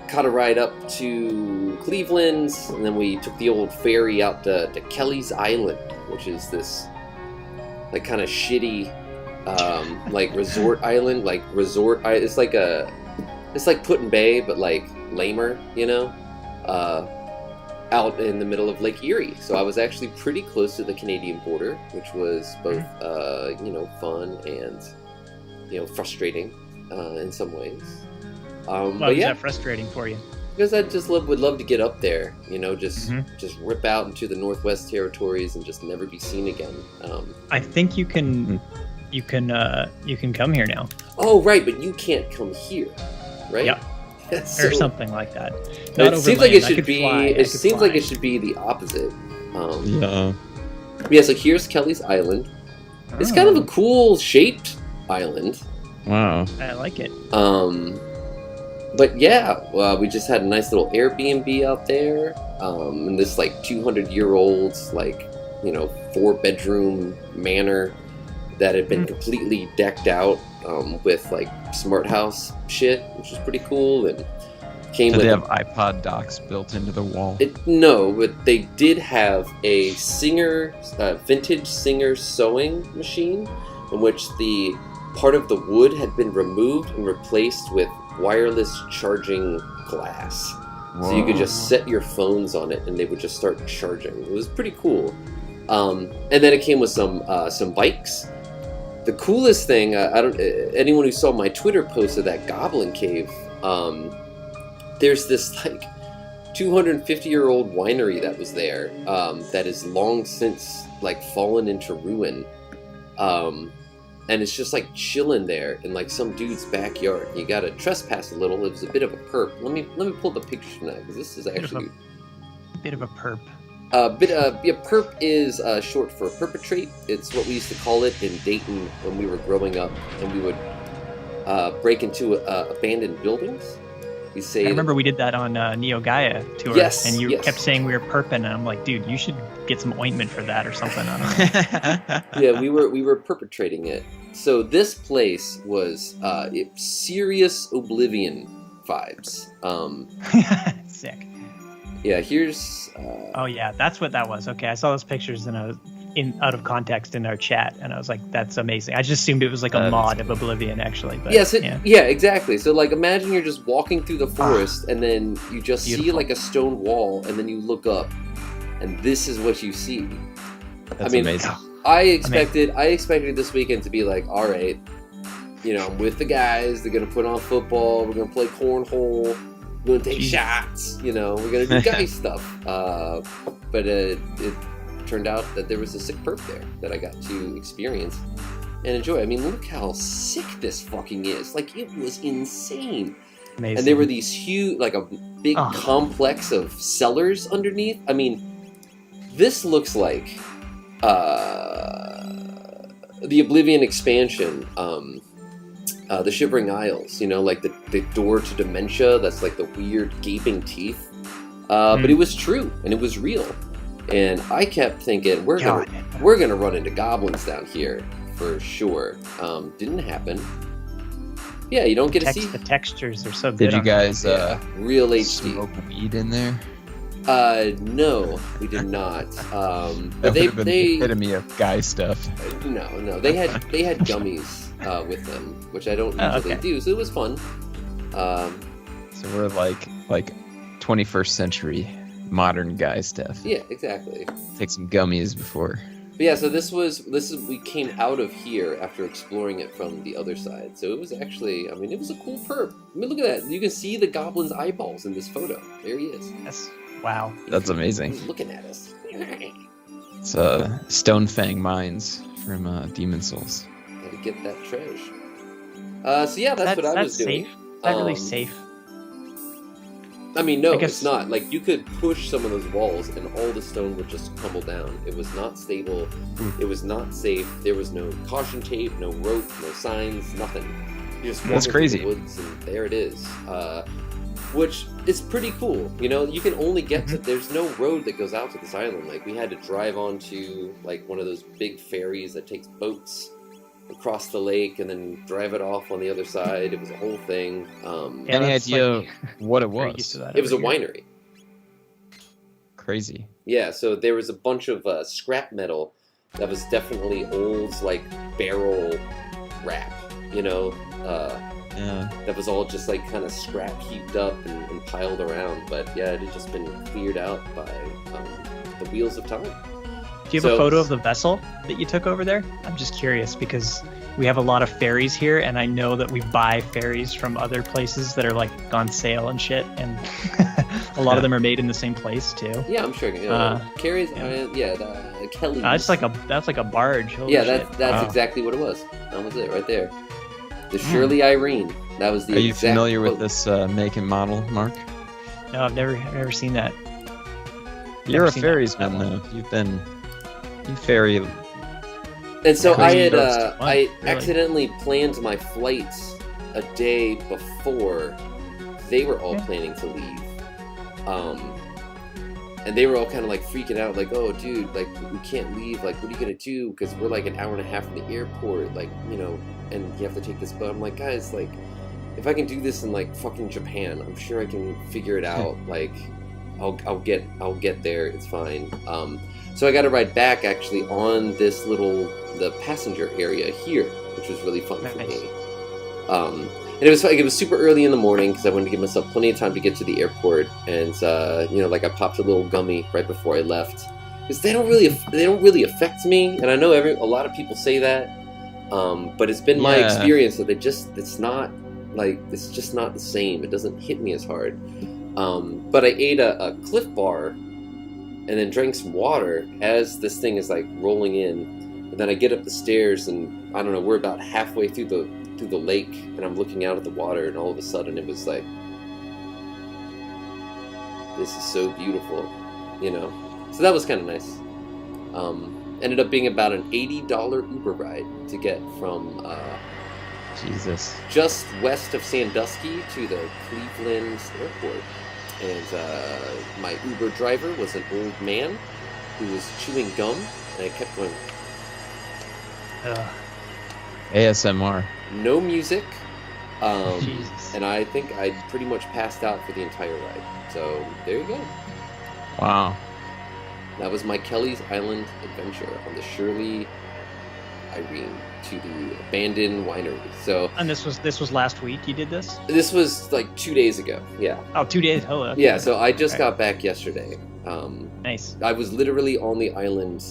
caught a ride up to Cleveland, and then we took the old ferry out to Kelly's Island, which is this like kind of shitty like resort island, it's like Put in Bay, but like lamer, out in the middle of Lake Erie. So I was actually pretty close to the Canadian border, which was both fun and frustrating in some ways. Why was that frustrating for you? Because I just would love to get up there, just rip out into the Northwest Territories and just never be seen again. I think you can come here now. Oh, right, but you can't come here, right? Yep. So, or something like that. It seems like it should be. It seems like it should be the opposite. Yeah. So here's Kelly's Island. It's kind of a cool shaped island. Wow. I like it. But yeah, we just had a nice little Airbnb out there, in this like 200-year-old, like 4-bedroom manor that had been completely decked out with like smart house shit, which was pretty cool. And Did they have iPod docks built into the wall? No, but they did have a vintage Singer sewing machine, in which the part of the wood had been removed and replaced with wireless charging glass. Whoa. So you could just set your phones on it and they would just start charging. It was pretty cool. And then it came with some Bikes. The coolest thing, anyone who saw my Twitter post of that Goblin Cave, there's this like 250-year-old winery that was there, that is long since like fallen into ruin. And it's just like chilling there in like some dude's backyard. You gotta trespass a little. It was a bit of a perp. Let me pull the picture tonight, because this is actually a bit of a perp. Perp is short for perpetrate. It's what we used to call it in Dayton when we were growing up, and we would break into abandoned buildings. We say. I remember we did that on Neo Gaia Tour. Yes, and you kept saying we were perping, and I'm like, dude, you should get some ointment for that or something. I don't know. Yeah, we were perpetrating it. So this place was serious Oblivion vibes. Sick. Yeah, here's. Oh yeah, that's what that was. Okay, I saw those pictures and I was out of context in our chat, and I was like, "That's amazing." I just assumed it was like a mod of Oblivion, actually. But, yeah, exactly. So like, imagine you're just walking through the forest, and then you just see like a stone wall, and then you look up, and this is what you see. That's amazing. I expected this weekend to be like, all right, I'm with the guys. They're gonna put on football. We're gonna play cornhole. We're gonna take shots. We're gonna do guy stuff. But it turned out that there was a sick perp there that I got to experience and enjoy. I mean, look how sick this fucking is. Like, it was insane. Amazing. And there were these huge, like a big complex of cellars underneath. I mean, this looks like the Oblivion expansion, the Shivering Isles, like the door to dementia. That's like the weird gaping teeth. But it was true and it was real. And I kept thinking, we're gonna run into goblins down here for sure. Didn't happen. Yeah, you don't get to see the textures are so good. Did you guys real HD smoke weed in there? No, we did not. But they the epitome of guy stuff. No, they had gummies with them, which I don't usually do. So it was fun. So we're like 21st century modern guy stuff. Yeah, exactly. Take some gummies before. But yeah, so this is we came out of here after exploring it from the other side. So it was actually, I mean, it was a cool perp. I mean, look at that. You can see the goblin's eyeballs in this photo. There he is. Yes. Wow. That's amazing. He's looking at us. It's Stonefang Mines from Demon Souls. Gotta get that treasure. So yeah, that's what I was doing. Safe? Is that really safe? I mean, no, it's not. Like, you could push some of those walls and all the stone would just crumble down. It was not stable. It was not safe. There was no caution tape, no rope, no signs, nothing. You just walk through the woods and there it is. Which is pretty cool. You know, you can only get to... There's no road that goes out to this island. Like, we had to drive onto, like, one of those big ferries that takes boats across the lake and then drive it off on the other side. It was a whole thing. Any idea what it was? It was a winery. Crazy. Yeah, so there was a bunch of scrap metal that was definitely old, like, barrel wrap, you know? Yeah. That was all just, like, kind of scrap heaped up and piled around. But, yeah, it had just been cleared out by the wheels of time. Do you have a photo of the vessel that you took over there? I'm just curious because we have a lot of ferries here, and I know that we buy ferries from other places that are like on sale and shit, and a lot of them are made in the same place too. Yeah, I'm sure. Kelly. That's like a barge. Holy shit. That's exactly what it was. That was it right there. The Shirley Irene. That was the. Are you familiar with this make and model, Mark? No, I've never seen that. You're a ferryman though. You ferry. And so I accidentally planned my flights a day before they were all planning to leave. And they were all kind of like freaking out, like, oh, dude, like, we can't leave. Like, what are you going to do? Because we're like an hour and a half from the airport, like, you know, and you have to take this boat. I'm like, guys, like, if I can do this in like fucking Japan, I'm sure I can figure it out. Like, I'll get there. It's fine. So I got to ride back actually on this the passenger area here, which was really fun for me. And it was like, it was super early in the morning because I wanted to give myself plenty of time to get to the airport. And you know, like I popped a little gummy right before I left because they don't really affect me. And I know a lot of people say that, but it's been my experience that it's just not the same. It doesn't hit me as hard. But I ate a Cliff Bar and then drank some water as this thing is like rolling in. And then I get up the stairs and I don't know, we're about halfway through the lake and I'm looking out at the water and all of a sudden it was like, this is so beautiful, you know? So that was kind of nice. Ended up being about an $80 Uber ride to get from Jesus, just west of Sandusky to the Cleveland airport. And my Uber driver was an old man who was chewing gum, and I kept going. ASMR. No music. And I think I pretty much passed out for the entire ride. So there you go. Wow. That was my Kelly's Island adventure on the Shirley Irene to the abandoned winery. So, and this was last week you did this? This was like 2 days ago. Yeah. Oh, 2 days. Oh, okay. Yeah. So I just got back yesterday. Nice. I was literally on the island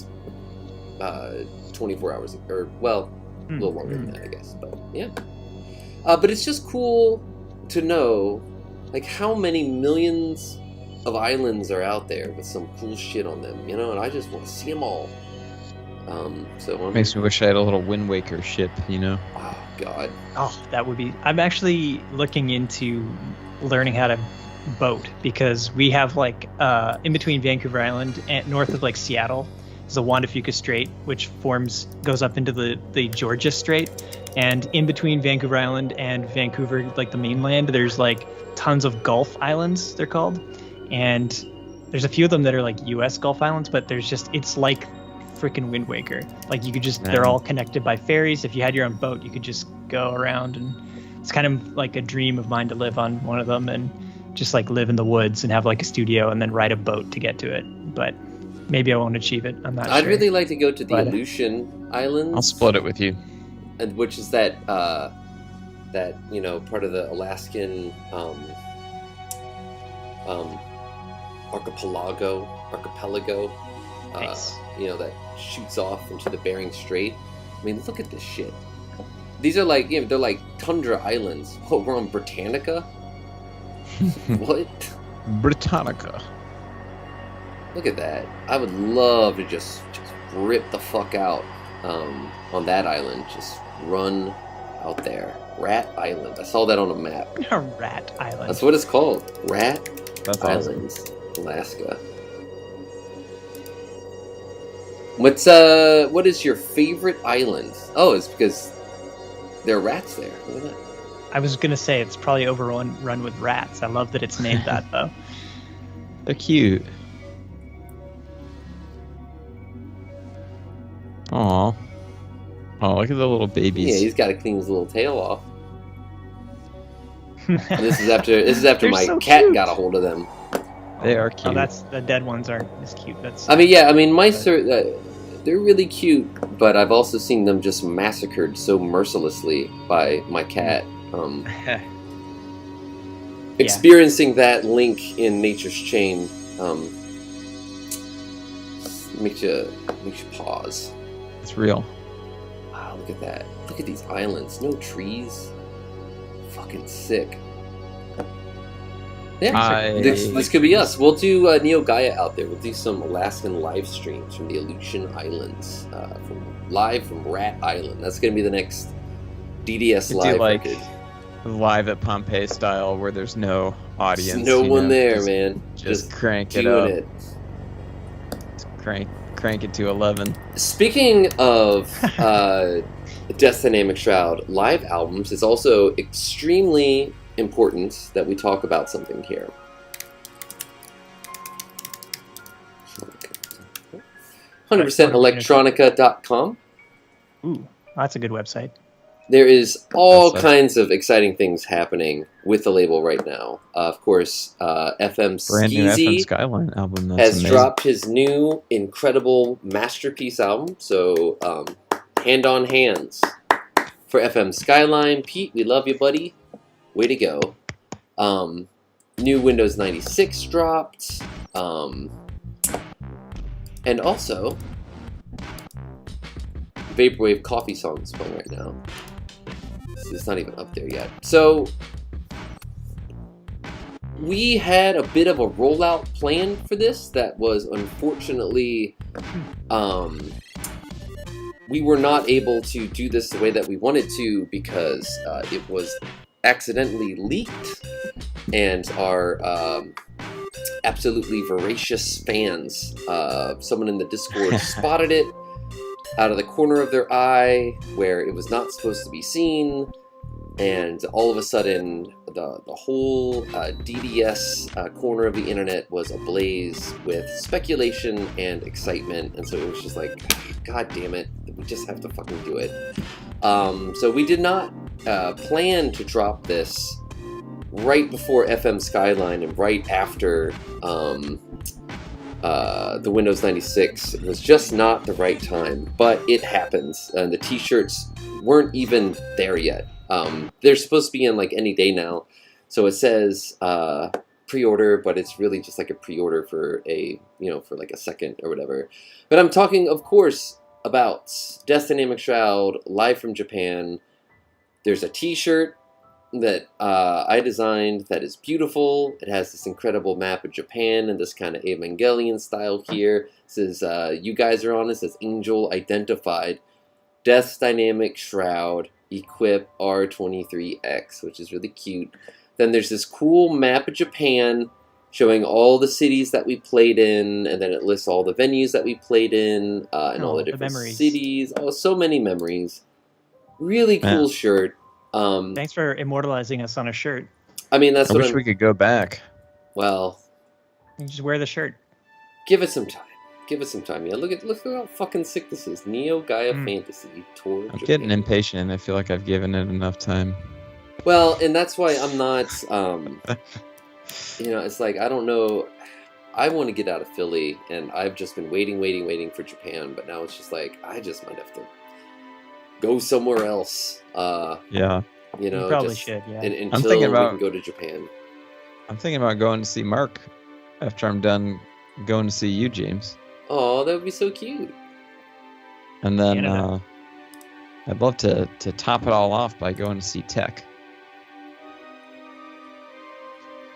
24 hours, or well, a little longer than that, I guess. But yeah. But it's just cool to know, like, how many millions of islands are out there with some cool shit on them, you know. And I just want to see them all. So makes me wish I had a little Wind Waker ship, you know. Oh God. Oh, that would be. I'm actually looking into learning how to boat because we have like in between Vancouver Island and north of like Seattle is the Juan de Fuca Strait, which goes up into the Georgia Strait, and in between Vancouver Island and Vancouver, like the mainland, there's like tons of Gulf Islands, they're called, and there's a few of them that are like U.S. Gulf Islands, but it's like freaking Wind Waker. Like you could just, they're all connected by ferries. If you had your own boat, you could just go around, and it's kind of like a dream of mine to live on one of them and just like live in the woods and have like a studio and then ride a boat to get to it. But maybe I won't achieve it. I'm not sure. I'd really like to go to the Aleutian Islands. I'll split it with you. And which is that you know, part of the Alaskan archipelago. Nice. You know, that shoots off into the Bering Strait. I mean, look at this shit. These are like, you know, they're like tundra islands. Oh, we're on Britannica? What? Britannica. Look at that. I would love to just rip the fuck out on that island. Just run out there. Rat Island. I saw that on a map. A rat island. That's what it's called. Rat That's Islands, Alaska. What is your favorite island? Oh, it's because there are rats there. Look at that. I was gonna say it's probably overrun with rats. I love that it's named that though. They're cute. Aw. Oh, look at the little babies. Yeah, he's got to clean his little tail off. This is after my so cat cute. got a hold of them. They are cute. Oh, that's the dead ones aren't as cute. That's. Mice are they're really cute, but I've also seen them just massacred so mercilessly by my cat. Experiencing that link in nature's chain makes you pause. It's real. Wow, look at that. Look at these islands. No trees. Fucking sick. Yeah, this could be us. We'll do Neo Gaia out there. We'll do some Alaskan live streams from the Aleutian Islands, live from Rat Island. That's going to be the next DDS live record. Live at Pompeii style, where there's no audience. There's no one there, man. Just crank it up. Just crank it to 11. Speaking of Death Dynamic Shroud live albums, it's also extremely important that we talk about something here. 100% Electronica.com. Ooh, that's a good website. There is all kinds of exciting things happening with the label right now. Of course, FM Brand new FM Skeezy Skyline album. That's has amazing. dropped his new incredible masterpiece album. So, Hand on Hands for FM Skyline. Pete, we love you, buddy. Way to go. New Windows 96 dropped. And also, Vaporwave Coffee Song is playing right now. It's not even up there yet. So, we had a bit of a rollout plan for this that was unfortunately, we were not able to do this the way that we wanted to because it was accidentally leaked, and our absolutely voracious fans, someone in the Discord spotted it out of the corner of their eye where it was not supposed to be seen, and all of a sudden the whole DDS corner of the internet was ablaze with speculation and excitement, and so it was just like, god damn it, we just have to fucking do it. So we did not plan to drop this right before FM Skyline and right after the Windows 96. It was just not the right time, but it happens, and the t-shirts weren't even there yet. They're supposed to be in like any day now, so it says pre-order, but it's really just like a pre-order for for like a second or whatever. But I'm talking, of course, about Death Dynamic Shroud live from Japan. There's a t-shirt that I designed that is beautiful. It has this incredible map of Japan and this kind of Evangelion style here. It says, you guys are on it. It says Angel Identified. Death Dynamic Shroud Equip R23X, which is really cute. Then there's this cool map of Japan showing all the cities that we played in, and then it lists all the venues that we played in, and all the different cities. Oh, so many memories. Really cool shirt. Thanks for immortalizing us on a shirt. I mean, that's I wish we could go back. Well, you just wear the shirt. Give it some time. Give it some time. Yeah, look at how fucking sick this is. Neo Gaia Phantasy Tour. I'm getting impatient, and I feel like I've given it enough time. Well, and that's why I'm not. It's like I don't know. I want to get out of Philly, and I've just been waiting for Japan. But now it's just like I just might have to go somewhere else. Yeah. You probably should. Yeah. Until we can go to Japan. I'm thinking about going to see Mark after I'm done going to see you, James. Oh, that would be so cute. And then I'd love to top it all off by going to see Tech.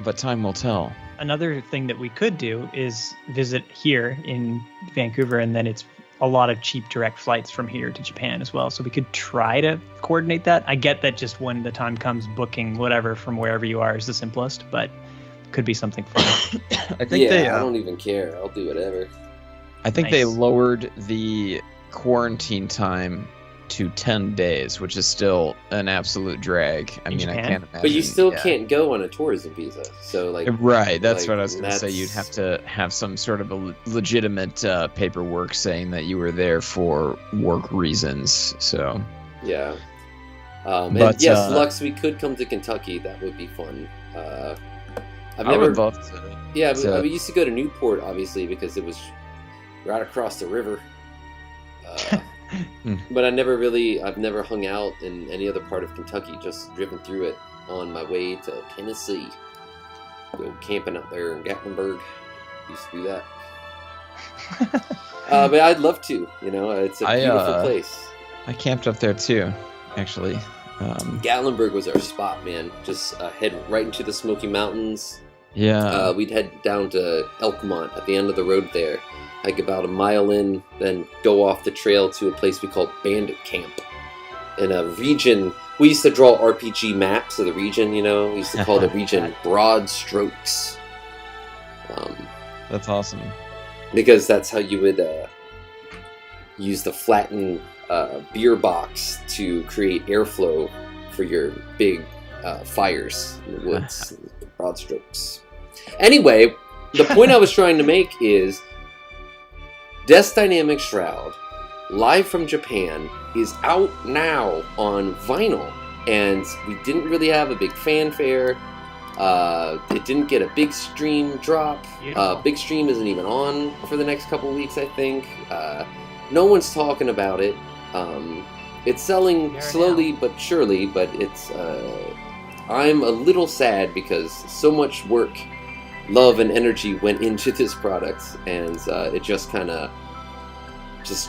but time will tell. Another thing that we could do is visit here in Vancouver, and then it's a lot of cheap direct flights from here to Japan as well. So we could try to coordinate that. I get that just when the time comes, booking whatever from wherever you are is the simplest, but it could be something fun. I think I don't even care. I'll do whatever. I think they lowered the quarantine time to 10 days, which is still an absolute drag. I mean, Japan? I can't imagine. But you still can't go on a tourism visa. So like, right, that's like, what I was going to say. You'd have to have some sort of a legitimate paperwork saying that you were there for work reasons. So yeah. But, and yes, Lux, we could come to Kentucky. That would be fun. I would love to. Yeah, we used to go to Newport, obviously, because it was right across the river. But I've never hung out in any other part of Kentucky, just driven through it on my way to Tennessee. Go camping out there in Gatlinburg. Used to do that. But I'd love to, it's a beautiful place. I camped up there too, actually. Gatlinburg was our spot, man. Just head right into the Smoky Mountains. Yeah. We'd head down to Elkmont at the end of the road there. Hike about a mile in, then go off the trail to a place we call Bandit Camp. In a region, we used to draw RPG maps of the region, we used to call the region Broad Strokes. That's awesome. Because that's how you would use the flattened beer box to create airflow for your big fires in the woods. Broad Strokes. Anyway, the point I was trying to make is Death Dynamic Shroud, live from Japan, is out now on vinyl, and we didn't really have a big fanfare. It didn't get a big stream drop. Big stream isn't even on for the next couple weeks, I think. No one's talking about it. It's selling slowly but surely, but it's. I'm a little sad because so much work, love, and energy went into this product, and it just kind of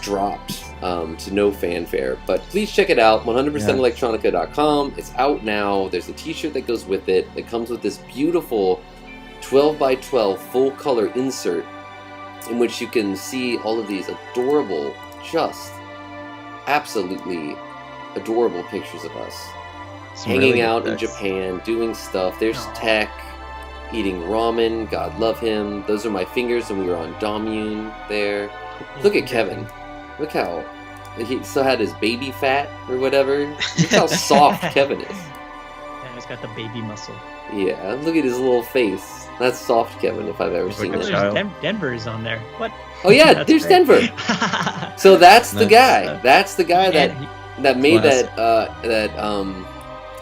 dropped to no fanfare. But please check it out, 100%electronica.com. It's out now. There's a t-shirt that goes with it. It comes with this beautiful 12x12 full color insert in which you can see all of these adorable, just absolutely adorable pictures of us hanging out in Japan, doing stuff. There's Tech eating ramen, God love him. Those are my fingers when we were on Domune there. Look at Kevin. Look how he still had his baby fat or whatever. Look how soft Kevin is. Yeah, he's got the baby muscle. Yeah, look at his little face. That's soft Kevin if I've ever seen it. Denver is on there. What? Oh yeah, there's great. Denver. So that's the guy. That's the guy that made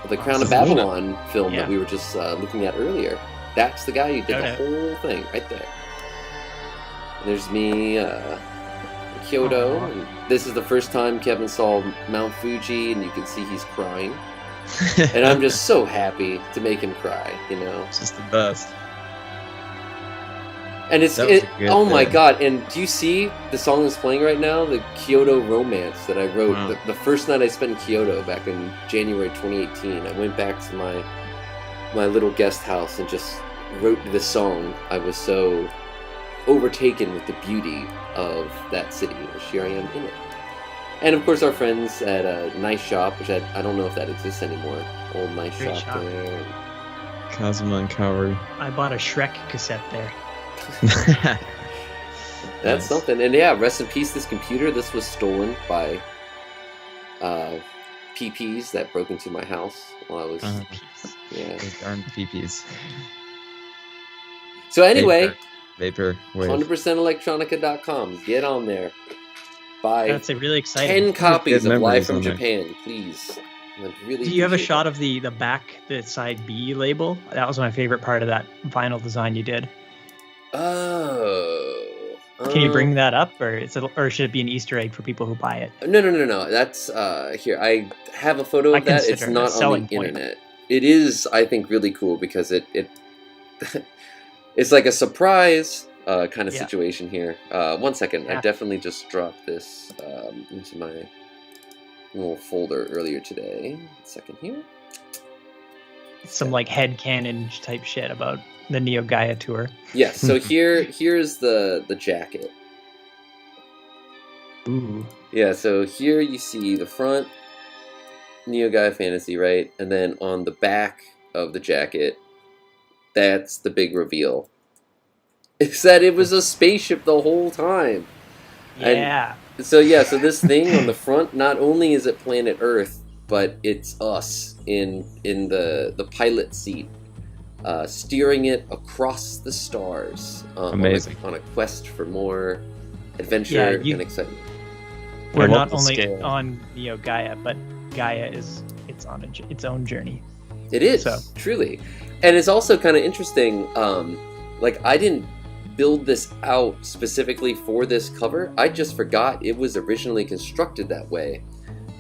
the Crown of Babylon film that we were just looking at earlier. That's the guy who did the whole thing right there. And there's me, Kyoto. And this is the first time Kevin saw Mount Fuji, and you can see he's crying. And I'm just so happy to make him cry, It's just the best. And oh my god, and do you see the song that's playing right now? The Kyoto Romance that I wrote the first night I spent in Kyoto back in January 2018. I went back to my little guest house and just wrote this song. I was so overtaken with the beauty of that city, and here I am in it. And of course our friends at a Nice Shop, which I don't know if that exists anymore. Old Nice Shop there. Kazuma and Kaori. I bought a Shrek cassette there. That's something. And yeah, rest in peace this computer. This was stolen by PPs that broke into my house while I was Those darn PPs. So anyway, Vaporwave. 100%electronica.com. Get on there. Buy That's really exciting. 10 copies of Live from Japan, please. Really do you have a shot of the back, the side B label? That was my favorite part of that vinyl design you did. Oh. Can you bring that up, or should it be an Easter egg for people who buy it? No. That's here. I have a photo of that. It's not on the internet. It is, I think, really cool because it it's like a surprise kind of situation here. 1 second. Yeah. I definitely just dropped this into my little folder earlier today. 1 second here. some like headcanon type shit about the Neo Gaia tour. Yeah, so here's the jacket. Ooh. Yeah, so here you see the front, Neo Gaia Fantasy, right? And then on the back of the jacket, that's the big reveal. Is that it was a spaceship the whole time. Yeah. And so this thing on the front, not only is it planet Earth, but it's us in the pilot seat, steering it across the stars. Amazing. On a quest for more adventure and excitement. We're not only on Neo Gaia, but Gaia it's on its own journey. It is, truly. And it's also kind of interesting, like I didn't build this out specifically for this cover. I just forgot it was originally constructed that way.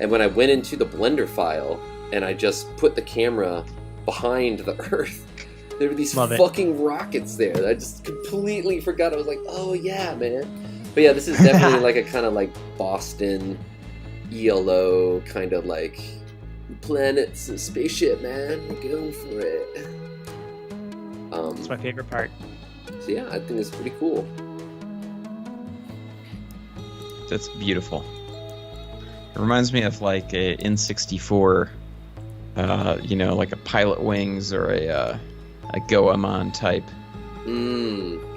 And when I went into the Blender file and I just put the camera behind the Earth, there were these fucking rockets there that I just completely forgot. I was like, oh yeah, man. But yeah, this is definitely like a kind of like Boston ELO kind of like planet's a spaceship, man. We're going for it. It's my favorite part. So yeah, I think it's pretty cool. That's beautiful. It reminds me of like a N64, like a Pilot Wings or a Goemon type.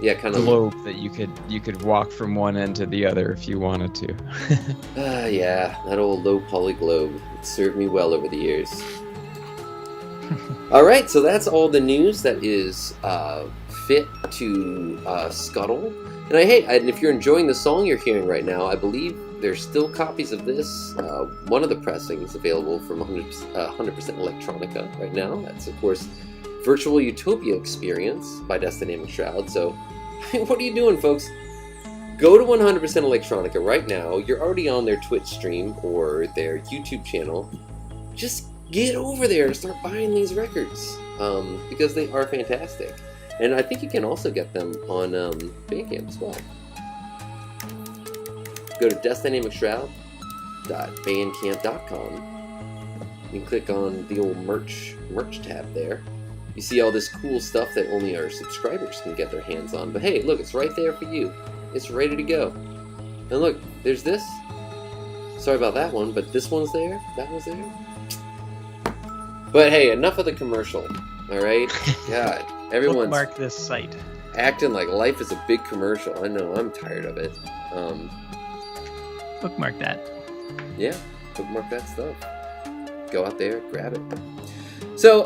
Yeah, kind of globe that you could walk from one end to the other if you wanted to. Yeah, that old low poly globe. It served me well over the years. All right, so that's all the news that is fit to Scuttle. And if you're enjoying the song you're hearing right now, I believe there's still copies of this. One of the pressings available from 100% Electronica right now. That's, of course, Virtual Utopia Experience by Dynamic Shroud. So, what are you doing, folks? Go to 100% Electronica right now. You're already on their Twitch stream or their YouTube channel. Just get over there and start buying these records because they are fantastic. And I think you can also get them on Bandcamp as well. Go to deathdynamicshroud.bandcamp.com. You can click on the old merch tab there. You see all this cool stuff that only our subscribers can get their hands on. But hey, look, it's right there for you. It's ready to go. And look, there's this. Sorry about that one, but this one's there. That one's there. But hey, enough of the commercial. All right? God, everyone's bookmark this site. Acting like life is a big commercial. I know, I'm tired of it. Bookmark that. Yeah, bookmark that stuff. Go out there, grab it. So,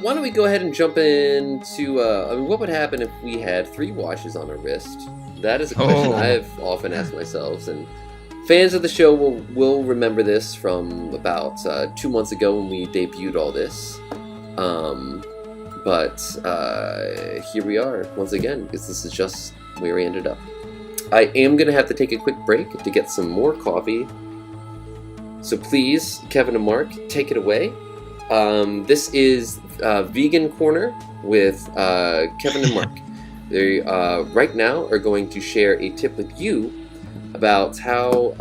why don't we go ahead and jump into, what would happen if we had 3 watches on our wrist? That is a question I've often asked myself, and fans of the show will remember this from about 2 months ago when we debuted all this. But here we are, once again, because this is just where we ended up. I am going to have to take a quick break to get some more coffee. So please, Kevin and Mark, take it away. This is Vegan Corner with Kevin and Mark. They right now are going to share a tip with you about how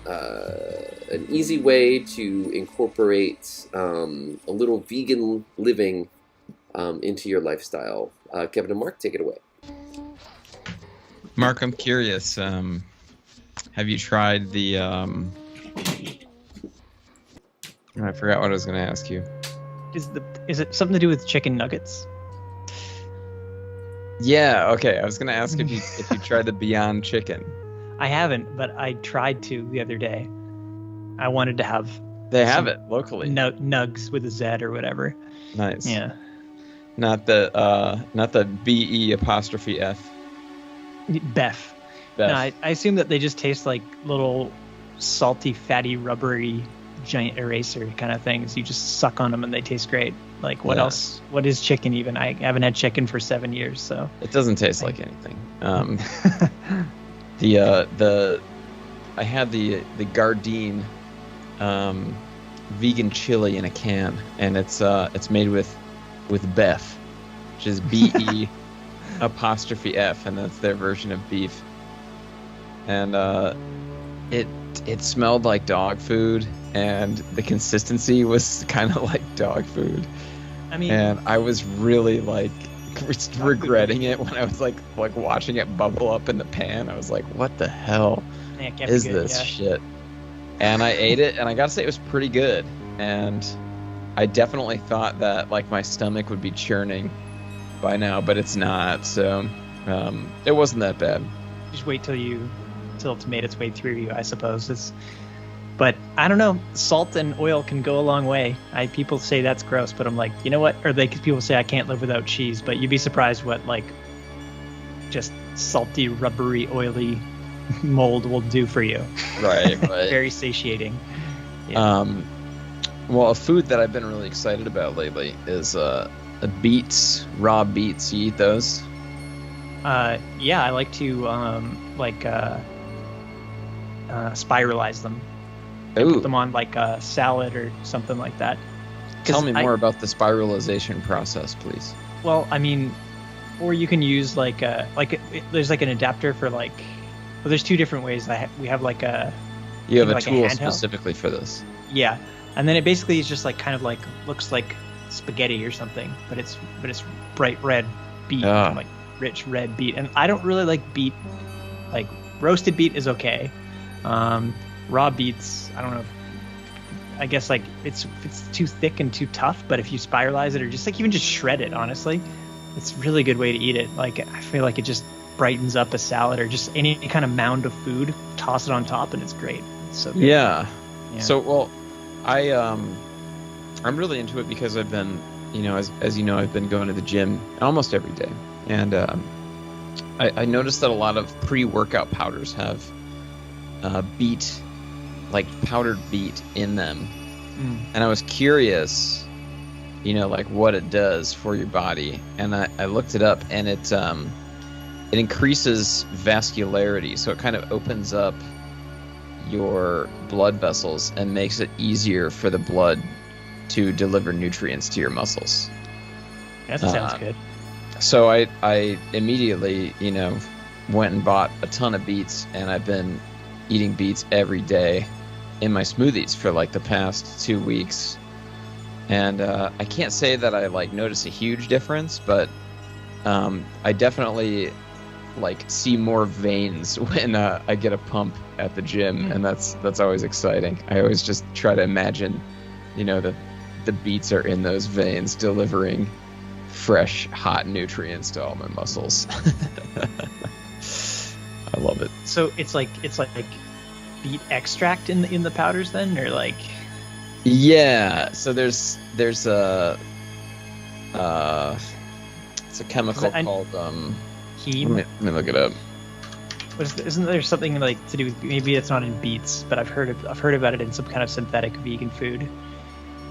an easy way to incorporate a little vegan living into your lifestyle. Kevin and Mark, take it away. Mark, I'm curious. Have you tried the... I forgot what I was going to ask you. Is it something to do with chicken nuggets? Yeah, okay. I was going to ask if you tried the Beyond Chicken. I haven't, but I tried to the other day. I wanted to have... They have it locally. Nugs with a Z or whatever. Nice. Yeah. Not the BE apostrophe F. Bef. No, I assume that they just taste like little salty, fatty, rubbery, giant eraser kind of things. You just suck on them and they taste great. Like what else? What is chicken even? I haven't had chicken for 7 years, so it doesn't taste like anything. I had the Gardein vegan chili in a can, and it's made with beef, which is BE apostrophe F, and that's their version of beef. And it smelled like dog food, and the consistency was kind of like dog food. I mean, and I was really like regretting it when I was like watching it bubble up in the pan. I was like, what the hell is this shit? And I ate it, and I gotta say it was pretty good. And I definitely thought that like my stomach would be churning by now, but it's not. So it wasn't that bad. Just wait till it's made its way through you, I suppose. But I don't know. Salt and oil can go a long way. People say that's gross, but I'm like, you know what? Or people say I can't live without cheese, but you'd be surprised what like just salty, rubbery, oily mold will do for you. Right. Very satiating. Yeah. Well, a food that I've been really excited about lately is beets, raw beets. You eat those? Yeah, I like to spiralize them. Put them on like a salad or something like that. Tell me more about the spiralization process, please. Well, I mean, or you can use there's like an adapter for like. Well, there's two different ways. We have like a. You have a like tool a specifically for this. Yeah, and then it basically is just like kind of like looks like spaghetti or something, but it's bright red beet, like rich red beet, and I don't really like beet. Like roasted beet is okay. Raw beets, I don't know. I guess like it's too thick and too tough, but if you spiralize it or just like even just shred it, honestly, it's a really good way to eat it. Like I feel like it just brightens up a salad or just any kind of mound of food. Toss it on top, and it's great. It's so good. Yeah. So well, I'm really into it because I've been, as you know, I've been going to the gym almost every day, and I noticed that a lot of pre-workout powders have beet. Like powdered beet in them, and I was curious, like what it does for your body, and I looked it up, and it increases vascularity, so it kind of opens up your blood vessels and makes it easier for the blood to deliver nutrients to your muscles. That sounds good. So I immediately, went and bought a ton of beets, and I've been eating beets every day in my smoothies for like the past 2 weeks, and I can't say that I like notice a huge difference, but I definitely like see more veins when I get a pump at the gym, and that's always exciting. I always just try to imagine, that the beets are in those veins delivering fresh, hot nutrients to all my muscles. I love it. So it's like beet extract in the powders then, or like? Yeah. So there's a it's a chemical called heme. Let me look it up. Isn't there something like to do with, maybe it's not in beets, but I've heard about it in some kind of synthetic vegan food.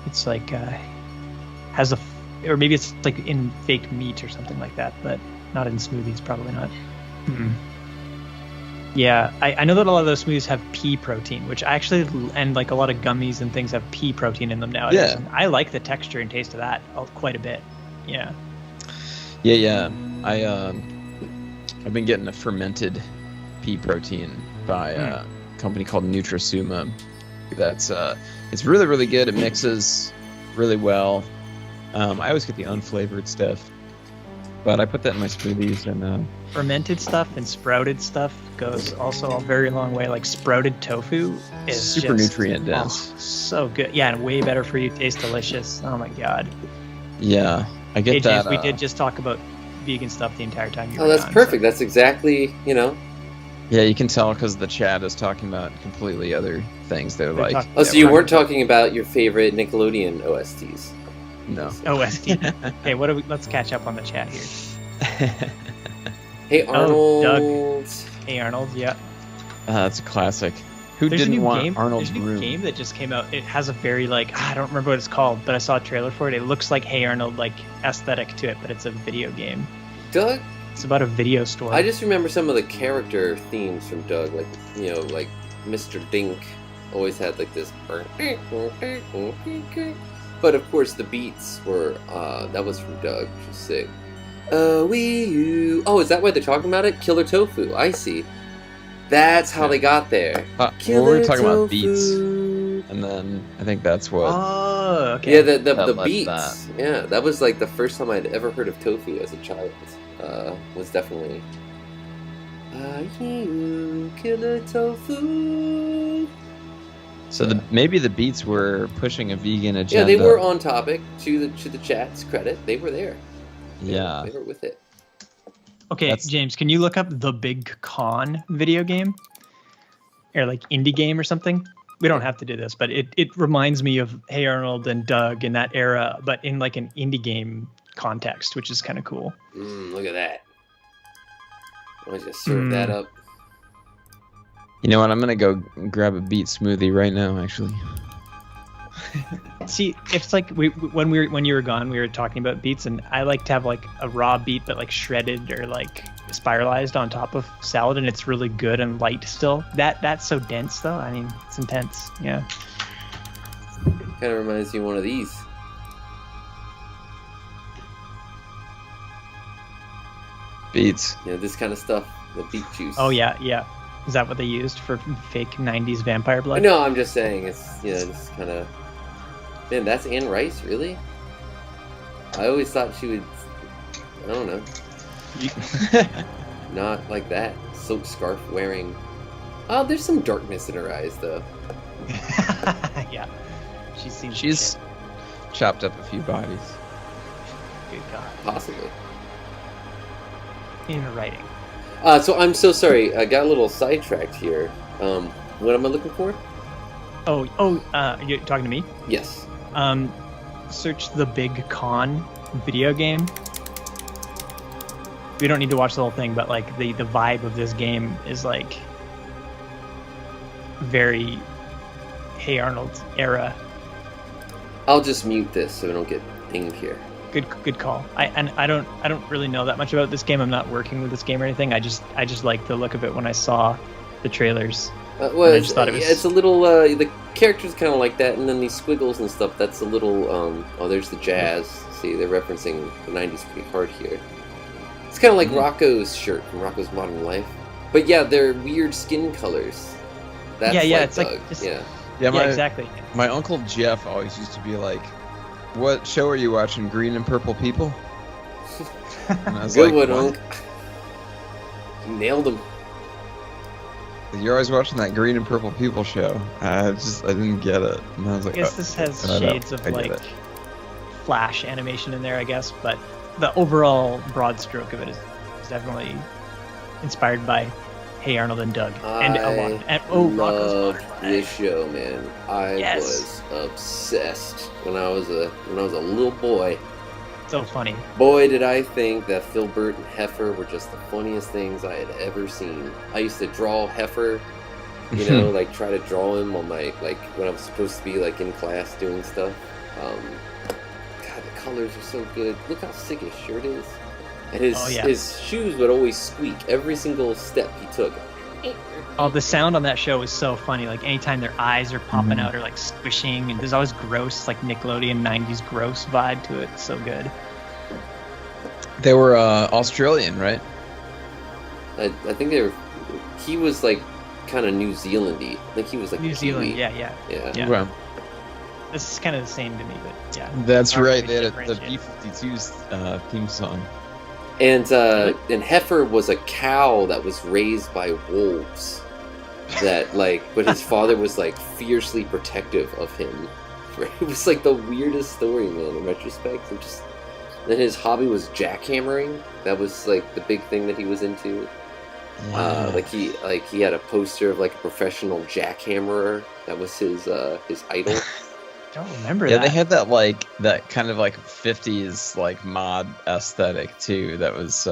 It's like has or maybe it's like in fake meat or something like that, but not in smoothies, probably not. Yeah, I know that a lot of those smoothies have pea protein, which and like a lot of gummies and things have pea protein in them nowadays. Yeah. And I like the texture and taste of that quite a bit. Yeah. Yeah. I've been getting a fermented pea protein by a company called Nutrasuma. That's it's really, really good. It mixes really well. I always get the unflavored stuff, but I put that in my smoothies. And fermented stuff and sprouted stuff goes also a very long way. Like sprouted tofu is super nutrient dense. So good. Yeah, and way better for you. Tastes delicious. Oh my god. Yeah, I get that. We did just talk about vegan stuff the entire time you were that's on, perfect. So. That's exactly, Yeah, you can tell because the chat is talking about completely other things. They're like... so you weren't talking about your favorite Nickelodeon OSTs? No. OST. Okay, let's catch up on the chat here. Hey Arnold. Doug. Hey Arnold, yeah. That's a classic. Who There's didn't want game, Arnold's There's a new room? game that just came out. It has a very I don't remember what it's called, but I saw a trailer for it. It looks like Hey Arnold aesthetic to it, but it's a video game. Doug? It's about a video store. I just remember some of the character themes from Doug, like Mr. Dink always had like this. But of course the beats were that was from Doug, which is sick. Oh, is that why they're talking about it? Killer Tofu. I see. That's how they got there. We were talking about beats, and then I think that's what. Oh, okay. Yeah, the led beats. that. Yeah, that was like the first time I'd ever heard of tofu as a child. Was definitely. Are you killer tofu? So maybe the Beats were pushing a vegan agenda. Yeah, they were on topic. To the chat's credit, they were there. Yeah, they were with it. Okay, James, can you look up the Big Con video game? Or like indie game or something? We don't have to do this, but it reminds me of Hey Arnold and Doug in that era, but in like an indie game context, which is kind of cool. Look at that. Why don't you serve that up? You know what? I'm gonna go grab a beet smoothie right now. Actually. See, it's like when you were gone, we were talking about beets, and I like to have like a raw beet, but like shredded or like spiralized on top of salad, and it's really good and light still. That's so dense though. I mean, it's intense. Yeah. Kind of reminds me of one of these. Beets. Yeah, this kind of stuff. The beet juice. Oh yeah. Is that what they used for fake 90s vampire blood? No, I'm just saying it's it's kind of. Man, that's Anne Rice, really? I always thought she would. I don't know. Not like that. Silk scarf wearing. Oh, there's some darkness in her eyes, though. Yeah. She's chopped up a few bodies. Good God. Possibly. In her writing. So I'm so sorry. I got a little sidetracked here. What am I looking for? You're talking to me? Yes. Search the Big Con video game. We don't need to watch the whole thing, but like the vibe of this game is like very Hey Arnold era. I'll just mute this so we don't get pinged here. Good call. I don't really know that much about this game. I'm not working with this game or anything. I just like the look of it when I saw the trailers. Well, I just thought it was... it's a little. The characters kind of like that, and then these squiggles and stuff. That's a little. There's the jazz. See, they're referencing the '90s pretty hard here. It's kind of like Rocco's shirt from Rocco's Modern Life, but yeah, they're weird skin colors. That's it's Doug. like just, Yeah, exactly. My uncle Jeff always used to be like, "What show are you watching? Green and Purple People?" And I was Good like, one, Unc. You nailed him. You're always watching that Green and Purple People show. I didn't get it. And I was like, I guess this has shades of like Flash animation in there, I guess, but the overall broad stroke of it is definitely inspired by Hey Arnold and Doug and a lot. And Rocco's Modern Life. This show, man. I was obsessed when I was a little boy. So funny. Boy, did I think that Filbert and Heifer were just the funniest things I had ever seen. I used to draw Heifer, like try to draw him on my, like, when I was supposed to be, like, in class doing stuff. God, the colors are so good. Look how sick his shirt is. And his shoes would always squeak every single step he took. Oh, the sound on that show is so funny. Like, anytime their eyes are popping out or, like, squishing, and there's always gross, like, Nickelodeon 90s gross vibe to it. It's so good. They were Australian, right? I think they were... He was, like, kind of New Zealand-y. I think he was, like, New Zealand, Kiwi. yeah. Well, this is kind of the same to me, but yeah. That's right. They had the B-52's theme song. And Heifer was a cow that was raised by wolves. That, like, but his father was, like, fiercely protective of him. It was, like, the weirdest story, man, in retrospect. Then his hobby was jackhammering. That was, like, the big thing that he was into. He had a poster of, like, a professional jackhammerer. That was his idol. I don't remember that. Yeah, they had that kind of like 50s like mod aesthetic too. That was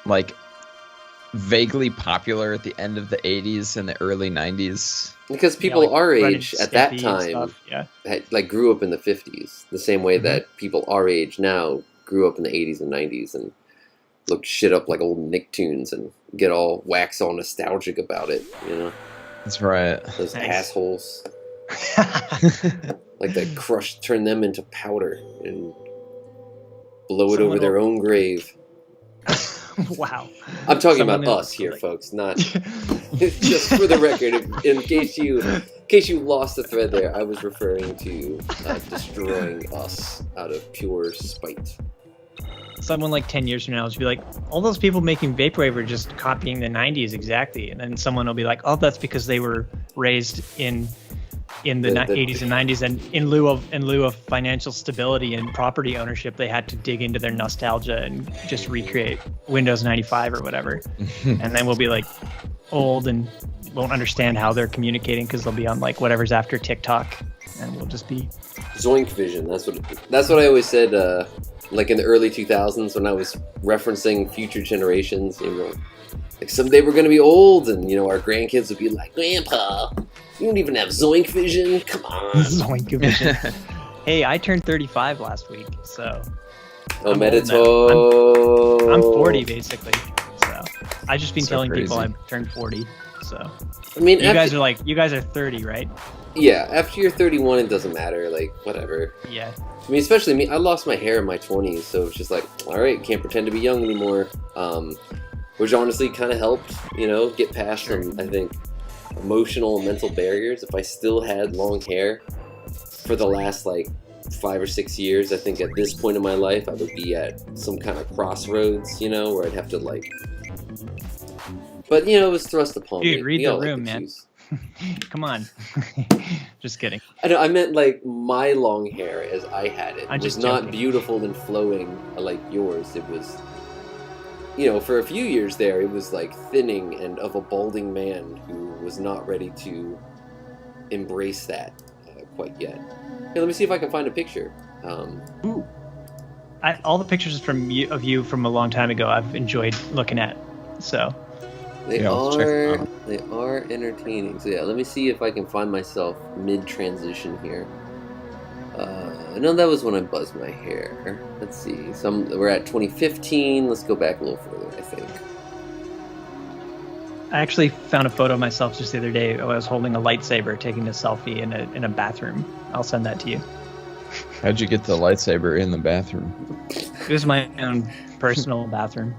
like vaguely popular at the end of the 80s and the early 90s. Because people our age at that time stuff, like grew up in the 50s, the same way that people our age now grew up in the 80s and 90s and looked shit up like old Nicktoons and get all nostalgic about it, That's right. Those assholes. Like that turn them into powder and blow it over their own grave. Wow. I'm talking about us here, folks, not just for the record. In case you lost the thread there, I was referring to destroying us out of pure spite. Someone like 10 years from now will be like, all those people making vaporwave are just copying the 90s exactly, and then someone will be like, oh, that's because they were raised in the 80s and 90s, and in lieu of financial stability and property ownership, they had to dig into their nostalgia and just recreate Windows 95 or whatever. And then we'll be like old and won't understand how they're communicating because they'll be on like whatever's after TikTok, and we'll just be Zoink vision. That's what I always said. Like in the early 2000s when I was referencing future generations, you know, like someday we're gonna be old, and you know our grandkids would be like, Grandpa, you don't even have Zoink vision. Come on. Zoink vision. Hey, I turned 35 last week, so. Oh, medito. I'm 40 basically, so I've just been telling crazy. people I've turned 40. So. I mean, you guys are 30, right? Yeah, after you're 31, it doesn't matter. Like whatever. Yeah. I mean, especially me. I lost my hair in my 20s, so it's just like, all right, can't pretend to be young anymore. Which honestly kind of helped, you know, get past some, I think, emotional and mental barriers. If I still had long hair for the last like 5 or 6 years, I think at this point in my life I would be at some kind of crossroads, you know, where I'd have to like. But you know, it was thrust upon me. Dude, read the room, man. Come on. Just kidding. I know. I meant like my long hair as I had it. It was not beautiful and flowing like yours. It was, you know, for a few years there, it was like thinning and of a balding man who was not ready to embrace that quite yet. Hey, let me see if I can find a picture. Ooh. All the pictures of you from a long time ago, I've enjoyed looking at. So. They are entertaining. So yeah, let me see if I can find myself mid-transition here. No, that was when I buzzed my hair. Let's see. We're at 2015. Let's go back a little further, I think. I actually found a photo of myself just the other day. I was holding a lightsaber, taking a selfie in a bathroom. I'll send that to you. How'd you get the lightsaber in the bathroom? It was my own personal bathroom.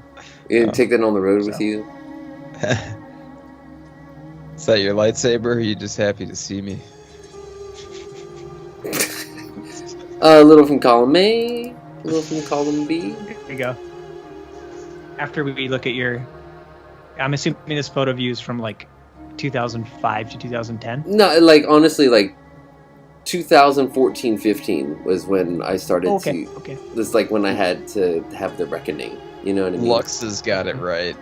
You didn't take that on the road with you? Is that your lightsaber, or are you just happy to see me? A little from column A, a little from column B. There you go. After we look at I'm assuming this photo of you is from like 2005 to 2010? No, like honestly, like 2014-15 was when I started to. Okay. This is like when I had to have the reckoning. You know what I mean? Lux has got it right.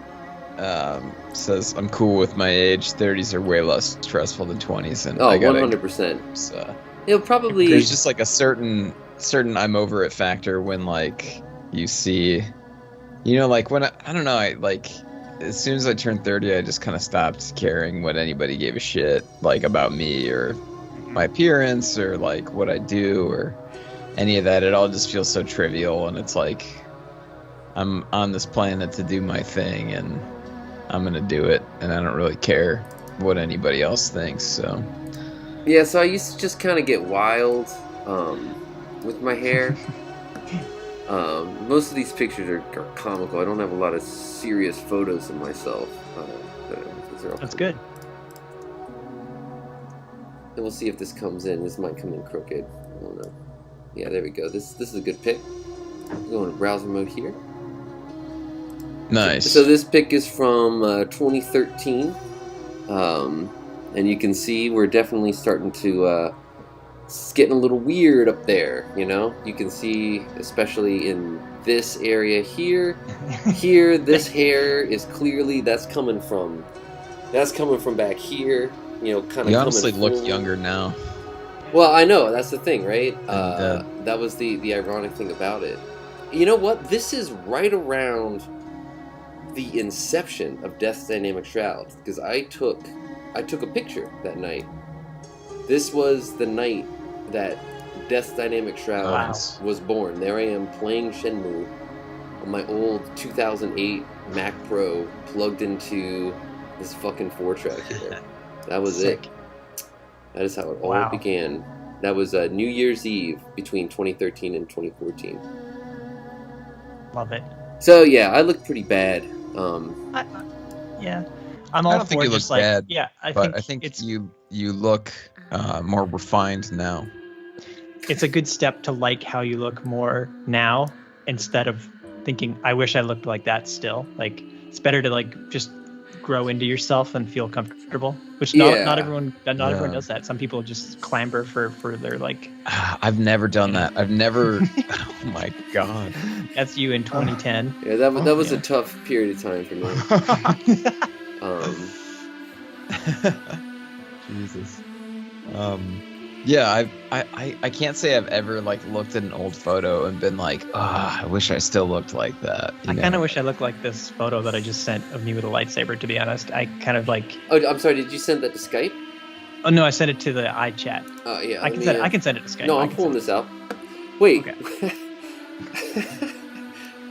Says I'm cool with my age. 30s are way less stressful than 20s, and I got 100%. So it'll probably there's just like a certain I'm over it factor when like you see, you know, like when I don't know, I like as soon as I turned 30, I just kind of stopped caring what anybody gave a shit like about me or my appearance or like what I do or any of that. It all just feels so trivial, and it's like I'm on this planet to do my thing, and I'm gonna do it, and I don't really care what anybody else thinks. So yeah, so I used to just kind of get wild with my hair. Most of these pictures are comical. I don't have a lot of serious photos of myself. That's good. And we'll see if this comes in. This might come in crooked. I don't know. Yeah, there we go. This is a good pic. We'll go into browser mode here. Nice. So this pic is from 2013, and you can see we're definitely starting to it's getting a little weird up there. You know, you can see especially in this area here. Here, this hair is clearly that's coming from back here. You know, kind of. You honestly look younger now. Well, I know that's the thing, right? That was the ironic thing about it. You know what? This is right around the inception of Death's Dynamic Shroud, because I took a picture that night. This was the night that Death's Dynamic Shroud was born. There I am playing Shenmue on my old 2008 Mac Pro plugged into this fucking 4-track here. That was it. That is how it all began. That was New Year's Eve between 2013 and 2014. Love it. So yeah, I look pretty bad. Yeah, I'm all I don't for think you just look like bad. yeah. I think it's you look more refined now. it's a good step to like how you look more now instead of thinking I wish I looked like that still. Like it's better to like just grow into yourself and feel comfortable. Which not everyone does that. Some people just clamber for their like. I've never done that. I've never. Oh my god. That's you in 2010. Yeah, that was a tough period of time for me. Jesus. Yeah, I can't say I've ever like looked at an old photo and been like, I wish I still looked like that. I kind of wish I looked like this photo that I just sent of me with a lightsaber, to be honest. I kind of like... Oh, I'm sorry, did you send that to Skype? Oh, no, I sent it to the iChat. Oh, yeah. I can send it to Skype. No, I'm pulling this out. Wait. Okay.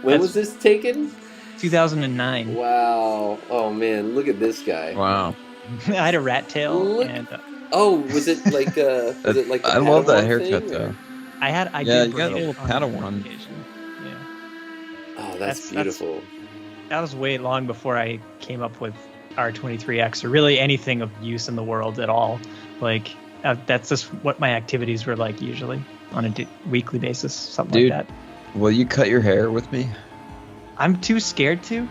When was this taken? 2009. Wow. Oh, man, look at this guy. Wow. I had a rat tail and... Oh, was it like I love that haircut thing, though. I you did got a little Padawan. Yeah. Oh, that's beautiful. That was way long before I came up with R23X or really anything of use in the world at all. Like that's just what my activities were like usually on a weekly basis, something like that. Will you cut your hair with me? I'm too scared to.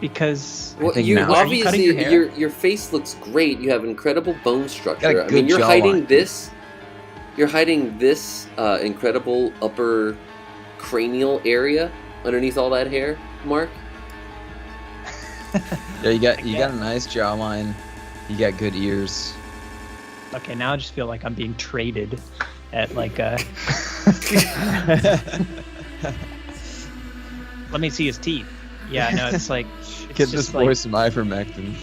Because obviously your face looks great. You have incredible bone structure. I mean, you're hiding this incredible upper cranial area underneath all that hair, Mark. Yeah, you got a nice jawline. You got good ears. Okay, now I just feel like I'm being traded at like a. Let me see his teeth. Yeah, no, it's like... Get this boy some ivermectin.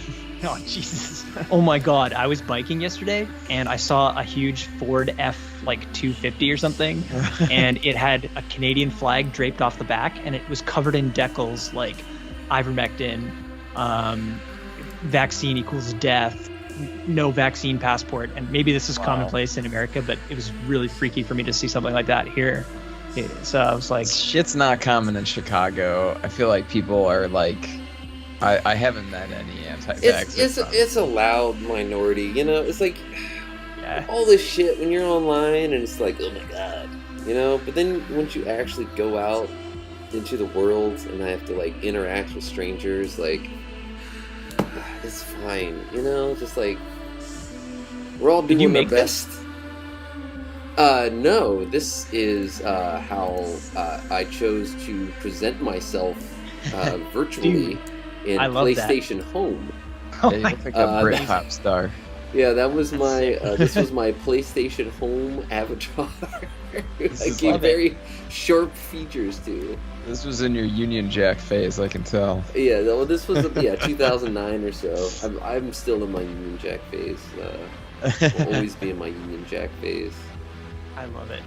Oh, Jesus. Oh, my God. I was biking yesterday, and I saw a huge Ford F-250 or something, and it had a Canadian flag draped off the back, and it was covered in decals like ivermectin, vaccine equals death, no vaccine passport. And maybe this is commonplace in America, but it was really freaky for me to see something like that here. So I was like, shit's not common in Chicago. I feel like people are like, I haven't met any anti-vaxxers. It's a loud minority, you know. It's like all this shit when you're online, and it's like, oh my god, you know. But then once you actually go out into the world, and I have to like interact with strangers, like it's fine, you know. Just like we're all doing our best. No, this is how I chose to present myself virtually in PlayStation Home. Yeah, you look like a Brit pop star. Yeah, that was my. This was my PlayStation Home avatar. I gave very sharp features to. This was in your Union Jack phase, I can tell. Yeah, well, this was 2009 or so. I'm still in my Union Jack phase. Will always be in my Union Jack phase. I love it.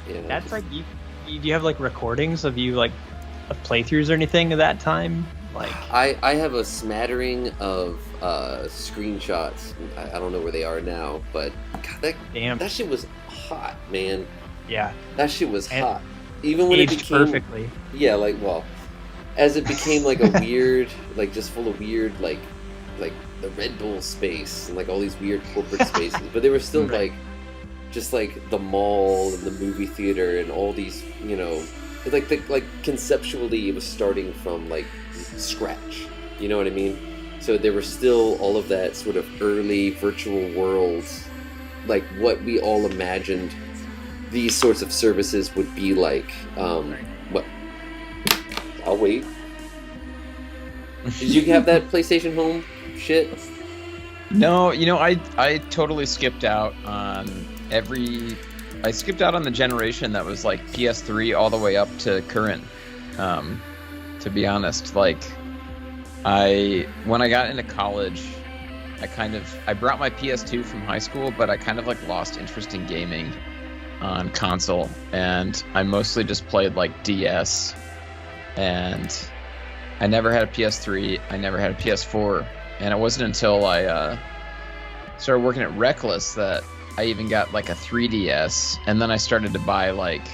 Yeah, that's like do you have like recordings of you like of playthroughs or anything of that time? Like I have a smattering of screenshots. I don't know where they are now, but God, that shit was hot, man. Yeah, that shit was hot. Even when it became perfectly. Yeah, like as it became like a weird, like just full of weird, like the Red Bull space and like all these weird corporate spaces, but they were still like. Just like the mall and the movie theater and all these, you know, like conceptually it was starting from like scratch. You know what I mean? So there were still all of that sort of early virtual worlds, like what we all imagined these sorts of services would be like. What? I'll wait. Did you have that PlayStation Home shit? No, you know, I totally skipped out on. I skipped out on the generation that was like PS3 all the way up to current. To be honest, like when I got into college, I brought my PS2 from high school, but I kind of like lost interest in gaming on console, and I mostly just played like DS, and I never had a PS3. I never had a PS4, and it wasn't until I started working at Reckless that I even got like a 3DS, and then I started to buy like,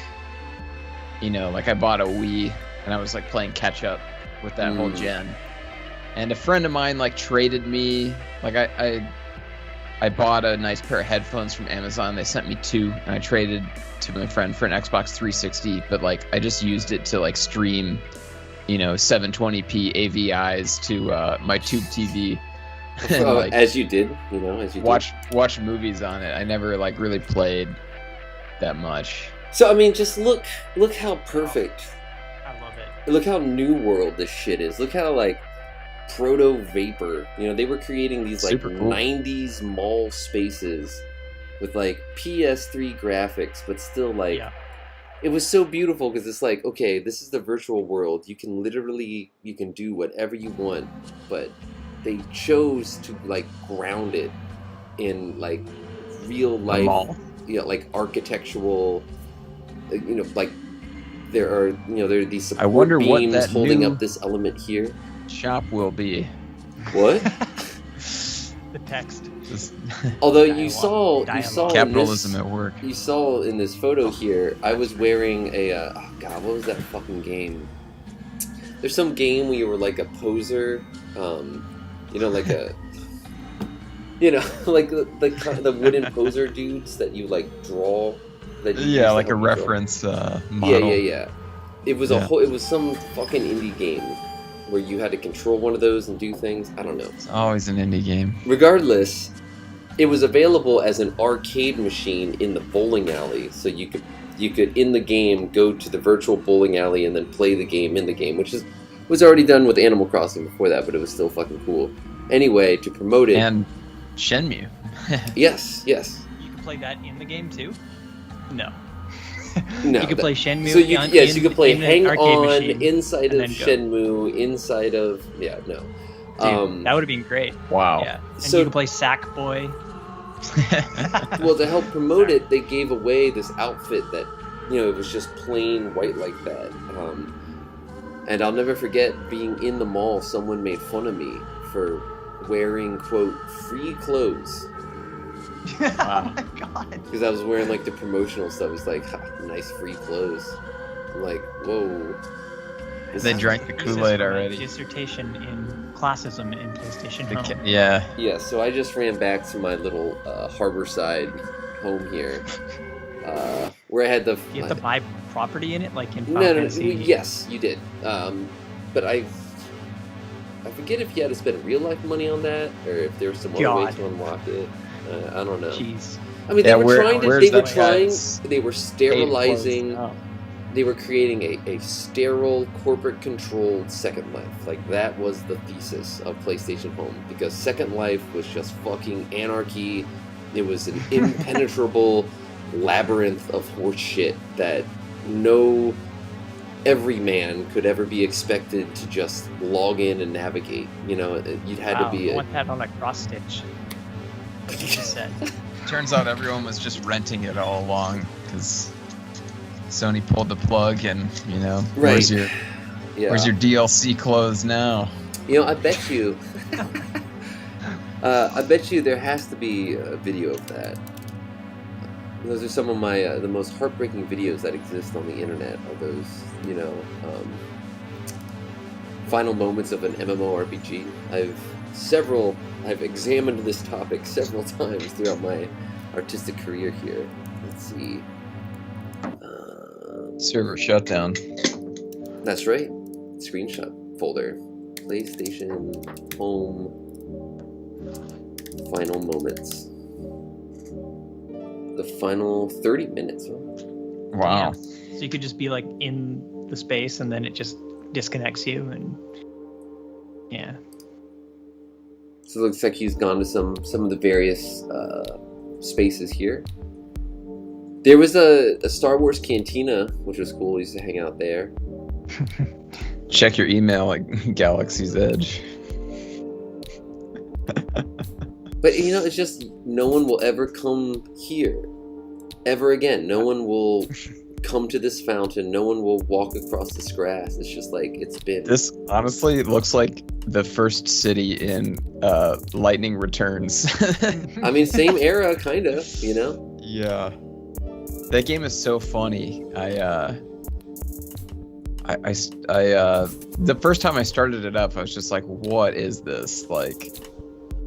you know, like I bought a Wii and I was like playing catch up with that whole gen. And a friend of mine like traded me, like I bought a nice pair of headphones from Amazon. They sent me 2, and I traded to my friend for an Xbox 360. But like I just used it to like stream, 720p AVIs to my tube TV. And, like, as you did, watch movies on it. I never like really played that much. So I mean, just look how perfect. I love it. Look how new world this shit is. Look how like proto vapor. They were creating these like cool 90s mall spaces with like PS3 graphics, but still like it was so beautiful because it's like, okay, this is the virtual world. You can do whatever you want, but they chose to like ground it in like real life, like architectural, like there are these support beams holding up this element here. Shop will be. What? The text. Although you saw capitalism at work. You saw in this photo here, I was wearing a oh god, what was that fucking game? There's some game where you were like a poser, like a, like the wooden poser dudes that you like draw. That you like a reference model. Yeah. It was it was some fucking indie game where you had to control one of those and do things. I don't know. It's always an indie game. Regardless, it was available as an arcade machine in the bowling alley, so you could in the game go to the virtual bowling alley and then play the game in the game, which was already done with Animal Crossing before that, but it was still fucking cool. Anyway, to promote it, and Shenmue. yes. You can play that in the game too? No. No, you could play Shenmue. So you could play Hang On inside of Shenmue, inside of no. Dude, that would have been great. Wow. Yeah. And so you could play Sackboy. Well, to help promote it, they gave away this outfit that it was just plain white like that. And I'll never forget being in the mall. Someone made fun of me for wearing quote free clothes. Wow. Oh my god. Because I was wearing like the promotional stuff. It's like nice free clothes. I'm like, whoa. They drank the Kool-Aid already. Dissertation in classism in PlayStation Home. Yeah, so I just ran back to my little Harborside home here. Where I had the... You have to buy property in it? Like in Final Fantasy? Yes, you did. But I forget if you had to spend real life money on that, or if there was some other way to unlock it. I don't know. Jeez. I mean, they were sterilizing. They were creating a sterile, corporate-controlled Second Life. Like, that was the thesis of PlayStation Home. Because Second Life was just fucking anarchy. It was an impenetrable labyrinth of horse shit that no everyman could ever be expected to just log in and navigate. You'd had to be I want that on a cross-stitch. Turns out everyone was just renting it all along because Sony pulled the plug, and where's your DLC clothes now? I bet you. I bet you there has to be a video of that. Those are some of my the most heartbreaking videos that exist on the internet. Are those final moments of an MMORPG? I've examined this topic several times throughout my artistic career here. Let's see. Server shutdown. That's right. Screenshot folder. PlayStation Home final moments. The final 30 minutes. Wow. Yeah. So you could just be like in the space and then it just disconnects you and yeah. So it looks like he's gone to some of the various spaces here. There was a Star Wars cantina, which was cool. We used to hang out there. Check your email at Galaxy's Edge. But it's just no one will ever come here ever again. No one will come to this fountain. No one will walk across this grass. It's just like it's been. This honestly looks like the first city in Lightning Returns. I mean, same era, kind of. Yeah. That game is so funny. The first time I started it up, I was just like, what is this? Like,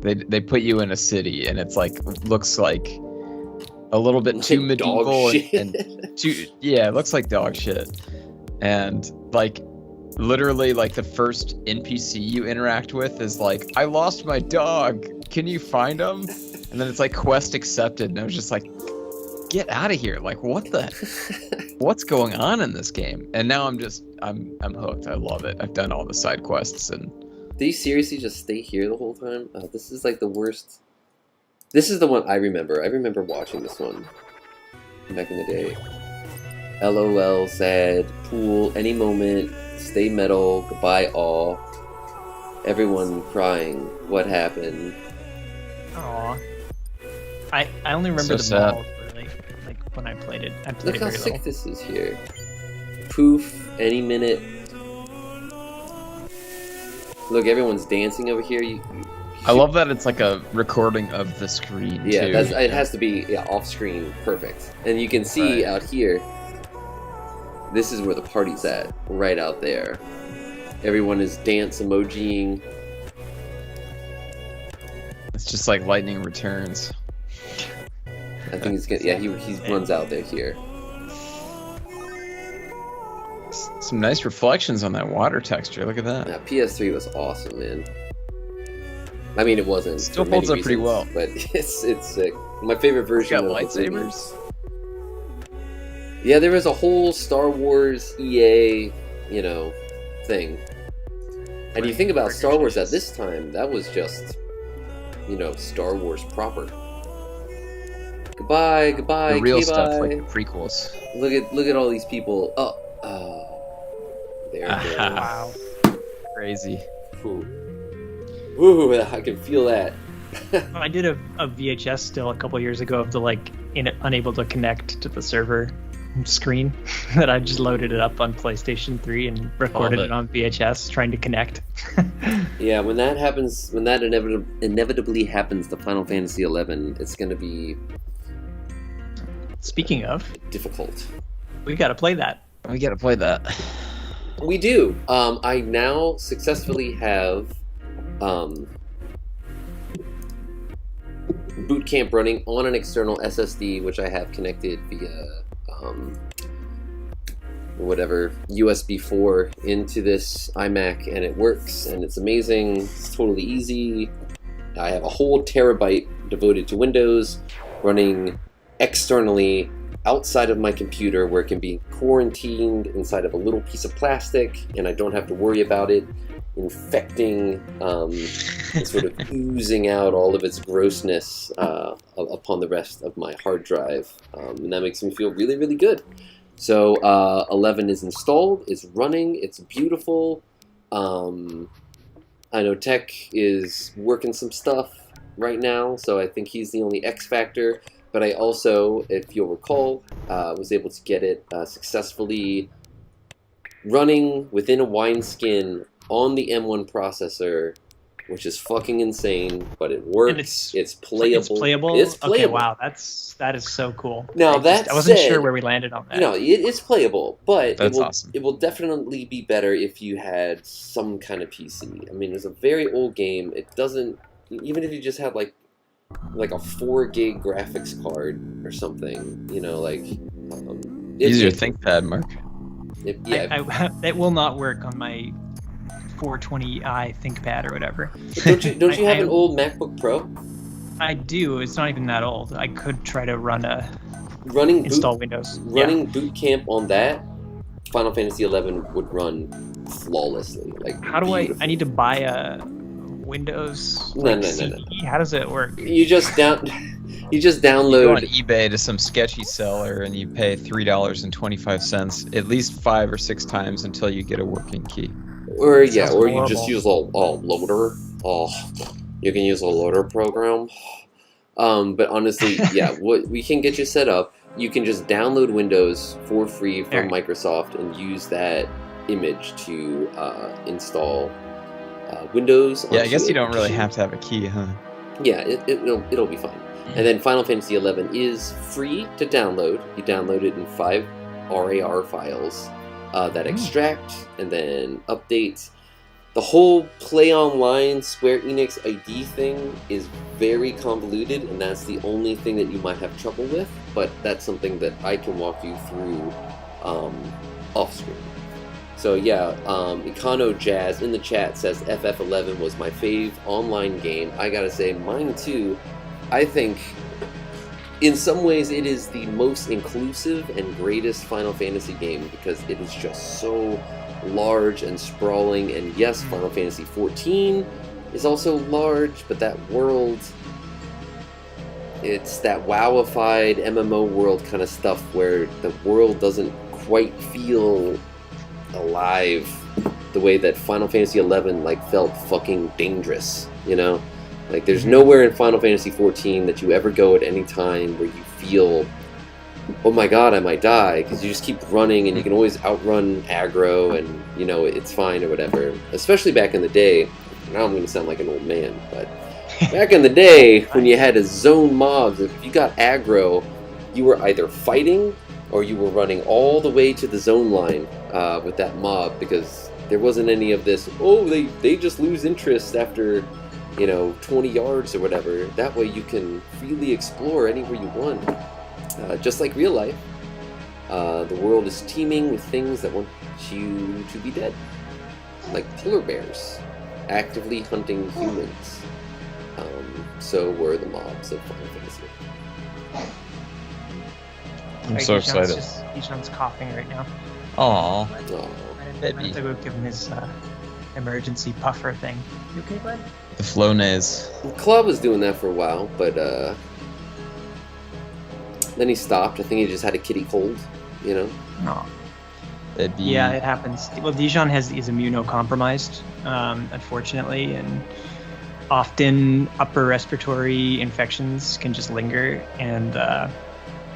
they put you in a city, and it's like, looks like a little bit too medieval and it looks like dog shit. And like, literally, like, the first NPC you interact with is like, I lost my dog. Can you find him? And then it's like, quest accepted. And I was just like, get out of here. Like, what's going on in this game? And now I'm hooked. I love it. I've done all the side quests. And do you seriously just stay here the whole time? This is like the worst. This is the one I remember. I remember watching this one back in the day. LOL, sad, pool, any moment, stay metal, goodbye all. Everyone crying. What happened? Aw. I only remember So the sad. balls, really, like when I played it. I played Look it how very sick little. this is here. Poof, any minute. Look, everyone's dancing over here. I love that it's like a recording of the screen, too. It has to be off screen, perfect. And you can see out here, this is where the party's at, right out there. Everyone is dance emojiing. It's just like Lightning Returns. I think he's gonna, he runs out there here. Some nice reflections on that water texture. Look at that. Yeah, PS3 was awesome, man. I mean, it wasn't. Still for many holds up pretty reasons, well. But it's sick. My favorite version Got of the movie. lightsabers. Yeah, there was a whole Star Wars EA, thing. And you think about Star Wars at this time, that was just, Star Wars proper. Goodbye, goodbye, The real K-bye. stuff, like the prequels. Look at all these people. Oh, there it goes. Wow. Crazy. Ooh, I can feel that. I did a VHS still a couple years ago of the unable to connect to the server screen that I just loaded it up on PlayStation 3 and recorded it on VHS trying to connect. Yeah, when that happens, when that inevitably happens to Final Fantasy XI, it's going to be Speaking of, difficult. We got to play that. We got to play that. We do. I now successfully have boot camp running on an external SSD, which I have connected via whatever USB 4 into this iMac, and it works, and it's amazing. It's totally easy. I have a whole terabyte devoted to Windows running externally outside of my computer, where it can be quarantined inside of a little piece of plastic, and I don't have to worry about it infecting and sort of oozing out all of its grossness upon the rest of my hard drive, and that makes me feel really, really good. So 11 is installed, it's running, it's beautiful. I know Tech is working some stuff right now, so I think he's the only X factor, but I also, if you'll recall, was able to get it successfully running within a wineskin on the M1 processor, which is fucking insane, but it works. It's playable. It's playable. It's playable. Okay, wow, that is so cool. Now I wasn't sure where we landed on that. No, it's playable, but awesome. It will definitely be better if you had some kind of PC. I mean, it's a very old game. It doesn't, even if you just had like a 4 gig graphics card or something, Use your ThinkPad, Mark. It will not work on my 420i ThinkPad or whatever. Don't you have an old MacBook Pro? I do. It's not even that old. I could try to install Windows. Running boot camp on that, Final Fantasy XI would run flawlessly. How do I need to buy a Windows CD? How does it work? You just download. You go on eBay to some sketchy seller and you pay $3.25 at least 5 or 6 times until you get a working key. Or you just use a loader. You can use a loader program. But honestly, we can get you set up. You can just download Windows for free from Microsoft and use that image to install Windows. Yeah, I guess you don't really have to have a key, huh? Yeah, it'll be fine. And then Final Fantasy XI is free to download. You download it in 5 RAR files. that extract and then update. The whole play online Square Enix ID thing is very convoluted, and that's the only thing that you might have trouble with, but that's something that I can walk you through off screen. So yeah, Econo Jazz in the chat says FF11 was my fave online game. I gotta say, mine too. I think in some ways it is the most inclusive and greatest Final Fantasy game because it is just so large and sprawling. And yes, Final Fantasy XIV is also large, but that world, it's that WoWified MMO world kind of stuff where the world doesn't quite feel alive the way that Final Fantasy XI like felt fucking dangerous, you know? Like there's nowhere in Final Fantasy XIV that you ever go at any time where you feel, oh my god, I might die, because you just keep running and you can always outrun aggro and, you know, it's fine or whatever. Especially back in the day, now I'm going to sound like an old man, but back in the day when you had to zone mobs, if you got aggro, you were either fighting or you were running all the way to the zone line with that mob, because there wasn't any of this, oh, they just lose interest after, you know, 20 yards or whatever. That way you can freely explore anywhere you want. Just like real life, the world is teeming with things that want you to be dead. Like polar bears actively hunting humans. So were the mobs of Final Fantasy. I'm so excited. Ishan's coughing right now. Aww. I have to go give him his emergency puffer thing. You okay, bud? The Flonase. The club was doing that for a while, but then he stopped. I think he just had a kitty cold, you know? No. Yeah, it happens. Well, Dijon is immunocompromised, unfortunately, and often upper respiratory infections can just linger and,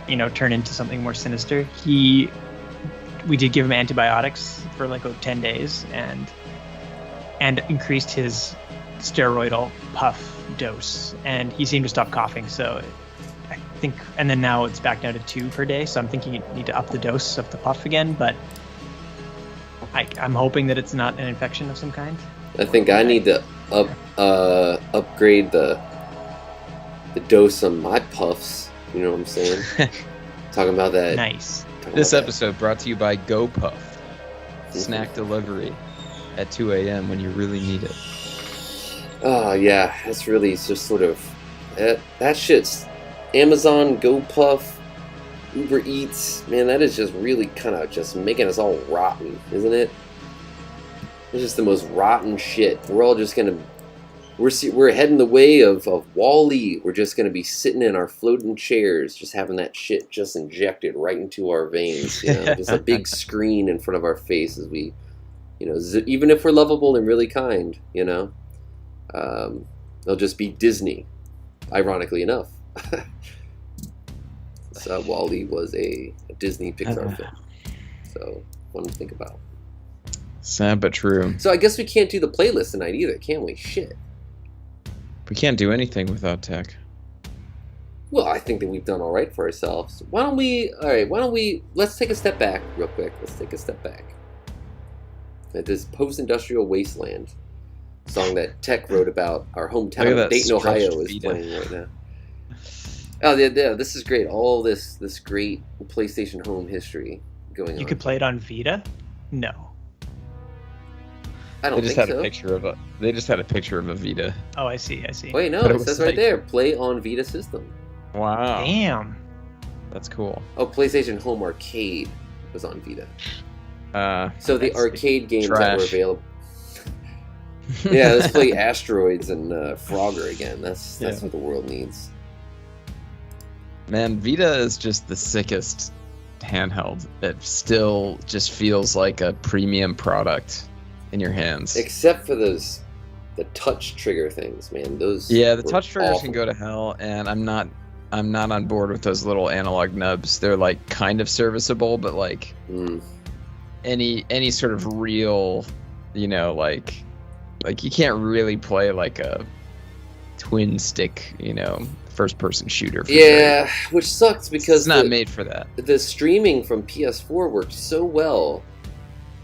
you know, turn into something more sinister. We did give him antibiotics for like 10 days and increased his steroidal puff dose, and he seemed to stop coughing, so I think, and then now it's back down to 2 per day, so I'm thinking you need to up the dose of the puff again, but I'm hoping that it's not an infection of some kind. I think I need to upgrade the dose on my puffs, you know what I'm saying? Talking about that. Nice. This episode brought to you by GoPuff. Snack delivery at 2 a.m. when you really need it. Oh yeah, that's really just sort of that shit's Amazon, GoPuff, Uber Eats. Man, that is just really kind of just making us all rotten, isn't it? It's just the most rotten shit. We're all just gonna we're heading the way of Wall-E. We're just gonna be sitting in our floating chairs, just having that shit just injected right into our veins. You know, just a big screen in front of our face as we, you know, even if we're lovable and really kind, you know. They'll just be Disney, ironically enough. So Wall-E was a Disney Pixar film. So, one to think about. Sad but true. So I guess we can't do the playlist tonight either, can we? Shit. We can't do anything without tech. Well, I think that we've done all right for ourselves. Let's take a step back real quick. Let's take a step back. At this post-industrial wasteland song that Tech wrote about our hometown of Dayton, Ohio is playing right now. Oh, yeah, this is great. All this great PlayStation Home history going on. You could play it on Vita? No. I don't think so. They just had a picture of a Vita. Oh, I see. Wait, no, it says right there, play on Vita system. Wow. Damn. That's cool. Oh, PlayStation Home Arcade was on Vita. So the arcade games that were available. Yeah, let's play Asteroids and Frogger again. That's what the world needs. Man, Vita is just the sickest handheld. It still just feels like a premium product in your hands. Except for the touch trigger things, man. Those the touch triggers can go to hell, and I'm not on board with those little analog nubs. They're like kind of serviceable, but like any sort of real, you know, like you can't really play like a twin stick, you know, first person shooter. Yeah, sure. Which sucks because it's not made for that. The streaming from PS4 worked so well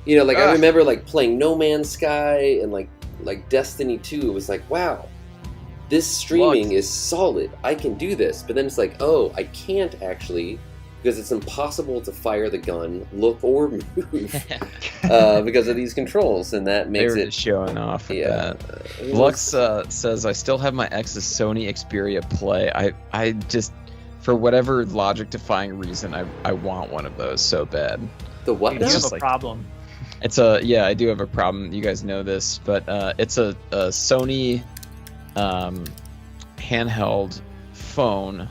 You know, like I remember like playing No Man's Sky and like Destiny 2. It was like, wow, this streaming is solid. I can do this. But then it's like, oh, I can't actually, because it's impossible to fire the gun, look, or move because of these controls, and that makes they were it just showing off. Yeah. Lux says, I still have my ex's Sony Xperia Play. I just, for whatever logic-defying reason, I want one of those so bad. The what? You have a problem. It's I do have a problem. You guys know this, but it's a Sony handheld phone.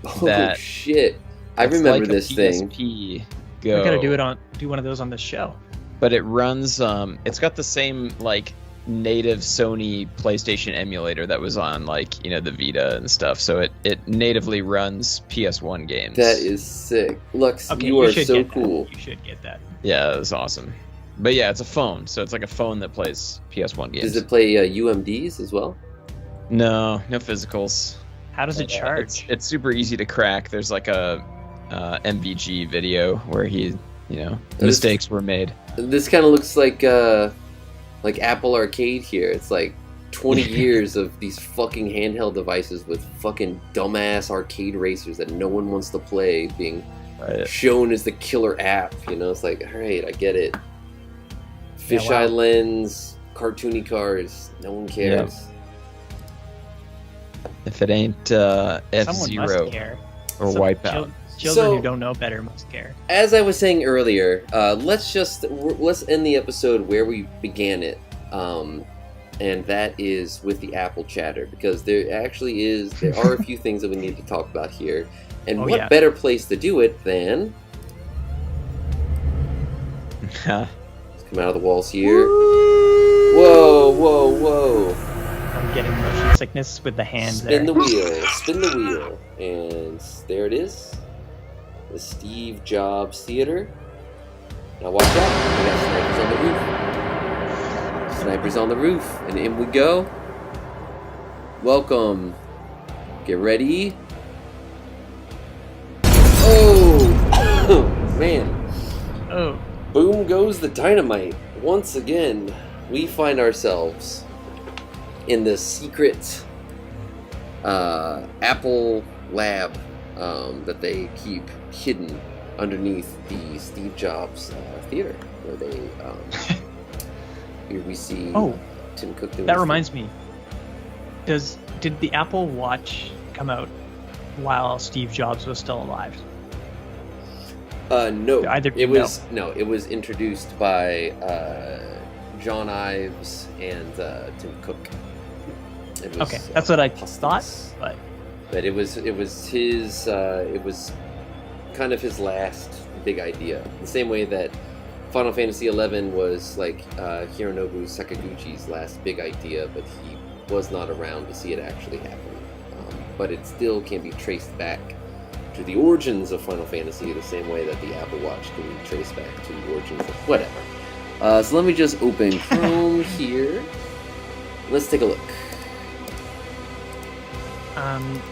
Oh shit! I remember like this thing. PSP Go. We gotta do one of those on the show. But it runs. It's got the same like native Sony PlayStation emulator that was on like the Vita and stuff. So it natively runs PS1 games. That is sick. Lux, Okay, you are so cool. You should get that. Yeah, that's awesome. But yeah, it's a phone, so it's like a phone that plays PS1 games. Does it play UMDs as well? No physicals. How does it charge? It's super easy to crack. There's like a MVG video where mistakes were made. This kind of looks like Apple Arcade here. It's like 20 years of these fucking handheld devices with fucking dumbass arcade racers that no one wants to play being shown as the killer app. It's like, all right, I get it. Fisheye lens, cartoony cars, no one cares. Yeah. If it ain't F-Zero or Wipeout. Children who don't know better must care. As I was saying earlier, let's end the episode where we began it, and that is with the Apple chatter, because there are a few things that we need to talk about here, and what better place to do it than let's come out of the walls here. Whoa! I'm getting motion sickness with the hands. Spin the wheel, and there it is. The Steve Jobs Theater. Now watch out, we got snipers on the roof, and in we go. Welcome. Get ready. Oh! Man. Oh. Boom goes the dynamite. Once again, we find ourselves in the secret Apple lab that they keep hidden underneath the Steve Jobs Theater, where they here we see Tim Cook doing that reminds me. Did the Apple Watch come out while Steve Jobs was still alive? No. It was introduced by John Ives and Tim Cook. Okay, that's what I thought, but it was his it was kind of his last big idea. The same way that Final Fantasy XI was like Hironobu Sakaguchi's last big idea, but he was not around to see it actually happen. But it still can be traced back to the origins of Final Fantasy, the same way that the Apple Watch can be traced back to the origins of whatever. So let me just open Chrome here. Let's take a look.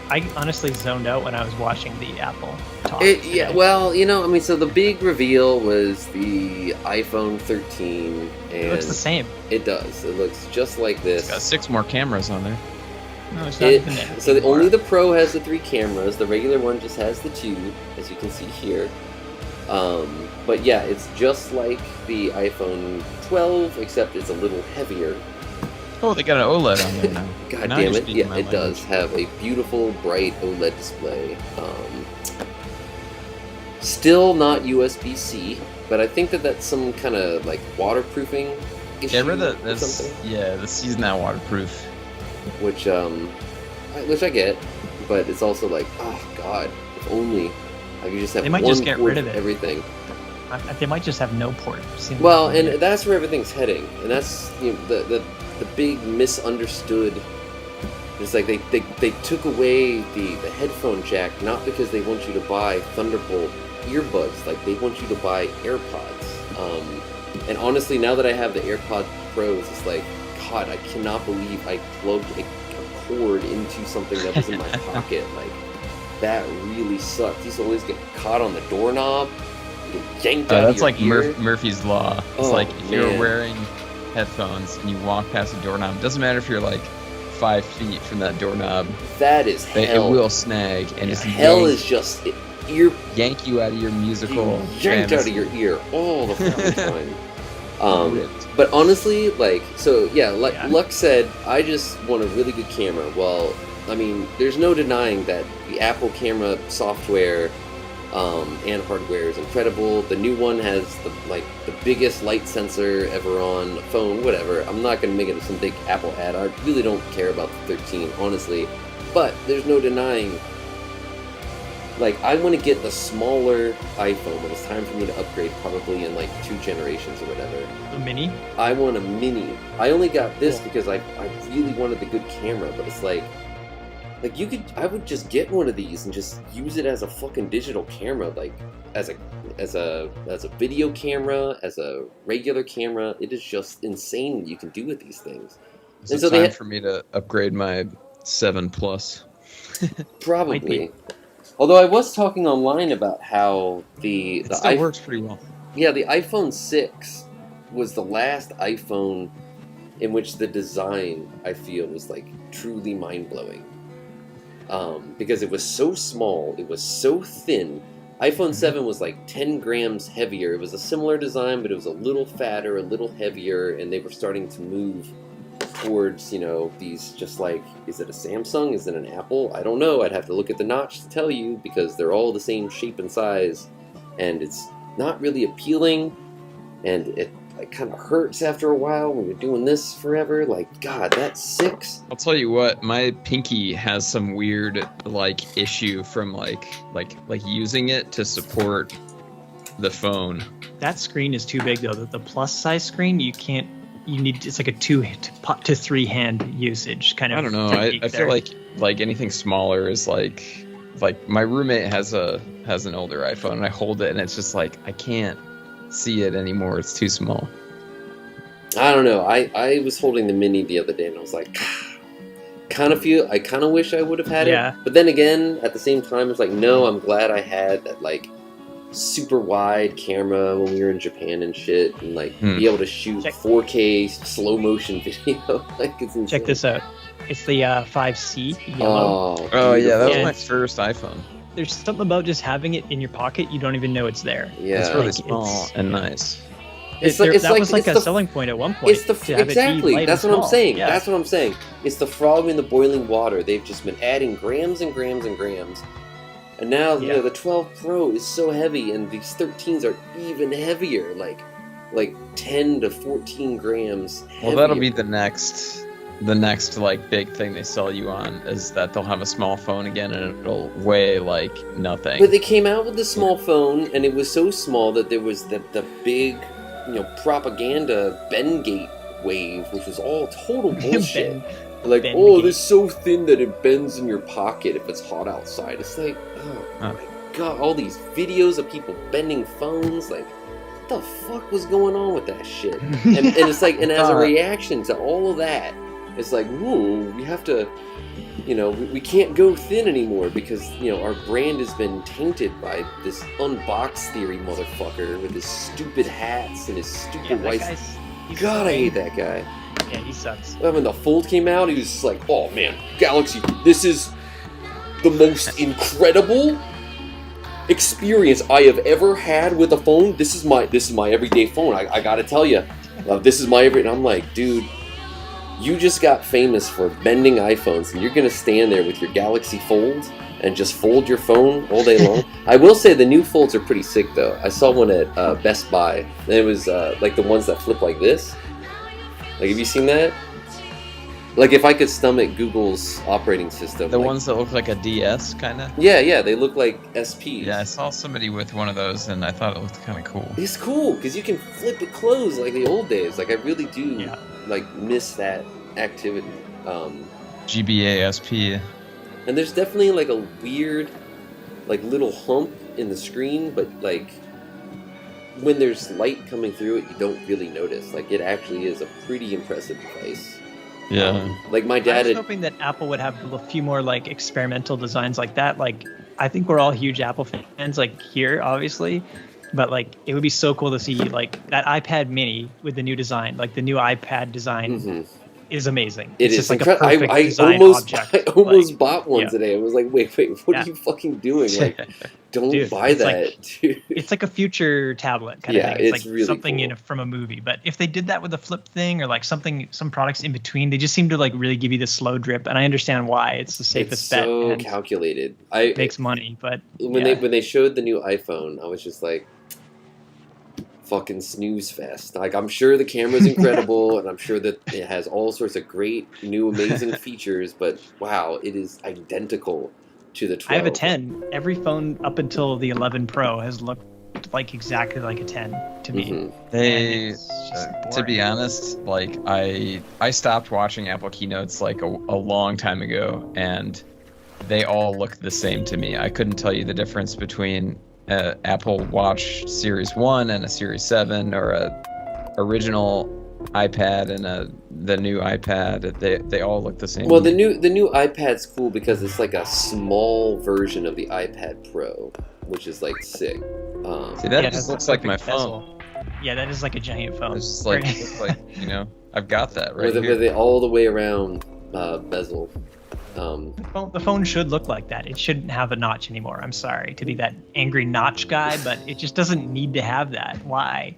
I honestly zoned out when I was watching the Apple talk. So the big reveal was the iPhone 13. And it looks the same. It does. It looks just like this. It's got 6 more cameras on there. No, it's not even there. So only the Pro has the 3 cameras. The regular one just has the 2, as you can see here. But yeah, it's just like the iPhone 12, except it's a little heavier. Oh, they got an OLED on there now. God damn it! Yeah, it does have a beautiful, bright OLED display. Still not USB-C, but I think that's some kind of like waterproofing issue. This is not waterproof. Which I get, but it's also like, oh god, if only I could just have one just get port rid of it. Everything. They might just have no port. Well, and that's where everything's heading, and that's the big misunderstood. It's like they took away the headphone jack, not because they want you to buy Thunderbolt earbuds, like they want you to buy AirPods. And honestly, now that I have the AirPod Pros, it's like, God, I cannot believe I plugged a cord into something that was in my pocket. Like, that really sucked. These always get caught on the doorknob. yanked out That's of like your ear. Murphy's Law. It's Oh, like if you're man. wearing headphones and you walk past a doorknob, it doesn't matter if you're like 5 feet from that doorknob. That is hell. It will snag and just Hell is just ear yank you out of your musical yanked out of fantasy. your ear all the fucking time. But honestly, like, so yeah, like Lux said, I just want a really good camera. Well, I mean, there's no denying that the Apple camera software and hardware is incredible. The new one has the biggest light sensor ever on a phone. Whatever. I'm not gonna make it some big Apple ad. I really don't care about the 13, honestly. But there's no denying. Like, I want to get the smaller iPhone, but it's time for me to upgrade probably in like 2 generations or whatever. A mini? I want a mini. I only got this because I really wanted the good camera, but it's like I would just get one of these and just use it as a fucking digital camera, like as a video camera, as a regular camera. It is just insane what you can do with these things. It's time for me to upgrade my 7 Plus. Probably. Although I was talking online about how it still works pretty well. Yeah, the iPhone 6 was the last iPhone in which the design, I feel, was like truly mind-blowing. Because it was so small, it was so thin. iPhone 7 was like 10 grams heavier. It was a similar design, but it was a little fatter, a little heavier, and they were starting to move towards, you know, these just like, is it a Samsung? Is it an Apple? I don't know. I'd have to look at the notch to tell you, because they're all the same shape and size, and it's not really appealing, and it like kind of hurts after a while when you're doing this forever. Like, God, that's 6. I'll tell you what, my pinky has some weird like issue from like using it to support the phone. That screen is too big though. The plus size screen, you can't. You need, it's like a 2 to 3 hand usage kind of. I don't know. I feel like anything smaller is like my roommate has an older iPhone, and I hold it and it's just like I can't see it anymore. It's too small. I don't know. I was holding the mini the other day and I was like, I kind of wish I would have had it. But then again, at the same time, it's like, no, I'm glad I had that like super wide camera when we were in Japan and shit, and like be able to shoot 4K slow motion video. Like, it's insane. Check this out. It's the 5C yellow. Oh yeah, that was my first iPhone. There's something about just having it in your pocket, you don't even know it's there. Yeah, it's really small and nice. That was like a selling point at one point. Exactly. That's what I'm saying. Yeah. That's what I'm saying. It's the frog in the boiling water. They've just been adding grams and grams and grams. And now, you know, the 12 Pro is so heavy, and these 13s are even heavier, like 10 to 14 grams heavier. Well, that'll be the next like big thing they sell you on, is that they'll have a small phone again, and it'll weigh like nothing. But they came out with the small phone, and it was so small that there was the big, you know, propaganda Bengate wave, which was all total bullshit. Like, oh, this is so thin that it bends in your pocket if it's hot outside. It's like, oh my God, all these videos of people bending phones. Like, what the fuck was going on with that shit? And it's like, and as a reaction to all of that, it's like, whoa, we have to, you know, we can't go thin anymore because, you know, our brand has been tainted by this unbox theory motherfucker with his stupid hats and his stupid white. God, I hate that guy. Yeah, he sucks. When the Fold came out, he was just like, oh man, Galaxy, this is the most incredible experience I have ever had with a phone. This is my everyday phone. I gotta tell you, this is my everyday. And I'm like, dude, you just got famous for bending iPhones, and you're gonna stand there with your Galaxy Fold and just fold your phone all day long. I will say the new Folds are pretty sick though. I saw one at Best Buy, and it was like the ones that flip like this. Like, have you seen that? Like, if I could stomach Google's operating system. The ones that look like a DS, kind of? Yeah, they look like SPs. Yeah, I saw somebody with one of those, and I thought it looked kind of cool. It's cool, because you can flip it closed like the old days. Like, I really do, like, miss that activity. GBA SP. And there's definitely, like, a weird, like, little hump in the screen, but, like, when there's light coming through it, you don't really notice. Like, it actually is a pretty impressive device. Yeah. Like, my dad I was hoping that Apple would have a few more, like, experimental designs like that. Like, I think we're all huge Apple fans, like, here, obviously. But like, it would be so cool to see like that iPad Mini with the new design, like the new iPad design. Is amazing. It's just like a perfect design object. I almost bought one today. I was like, wait, what are you fucking doing? Like, don't buy that, dude. It's like a future tablet kind of thing. It's like really something cool. from a movie. But if they did that with a flip thing or like some products in between, they just seem to like really give you the slow drip. And I understand why. It's the safest bet. So and calculated. It makes money, but when they showed the new iPhone, I was just like, fucking snooze fest. Like, I'm sure the camera's incredible and I'm sure that it has all sorts of great new amazing features, but wow, it is identical to the 12. I have a 10. Every phone up until the 11 Pro has looked like exactly like a 10 to me. They to be honest, like I stopped watching Apple keynotes like a long time ago, and they all look the same to me. I couldn't tell you the difference between Apple Watch Series 1 and a Series 7, or a original iPad and the new iPad. They all look the same. Well, the new iPad's cool because it's like a small version of the iPad Pro, which is like sick. See, that just looks like my phone. Yeah, that is like a giant phone. It's just like, looks like, you know, I've got that right here. With it all the way around bezel. The phone should look like that. It shouldn't have a notch anymore. I'm sorry to be that angry notch guy, but it just doesn't need to have that. Why?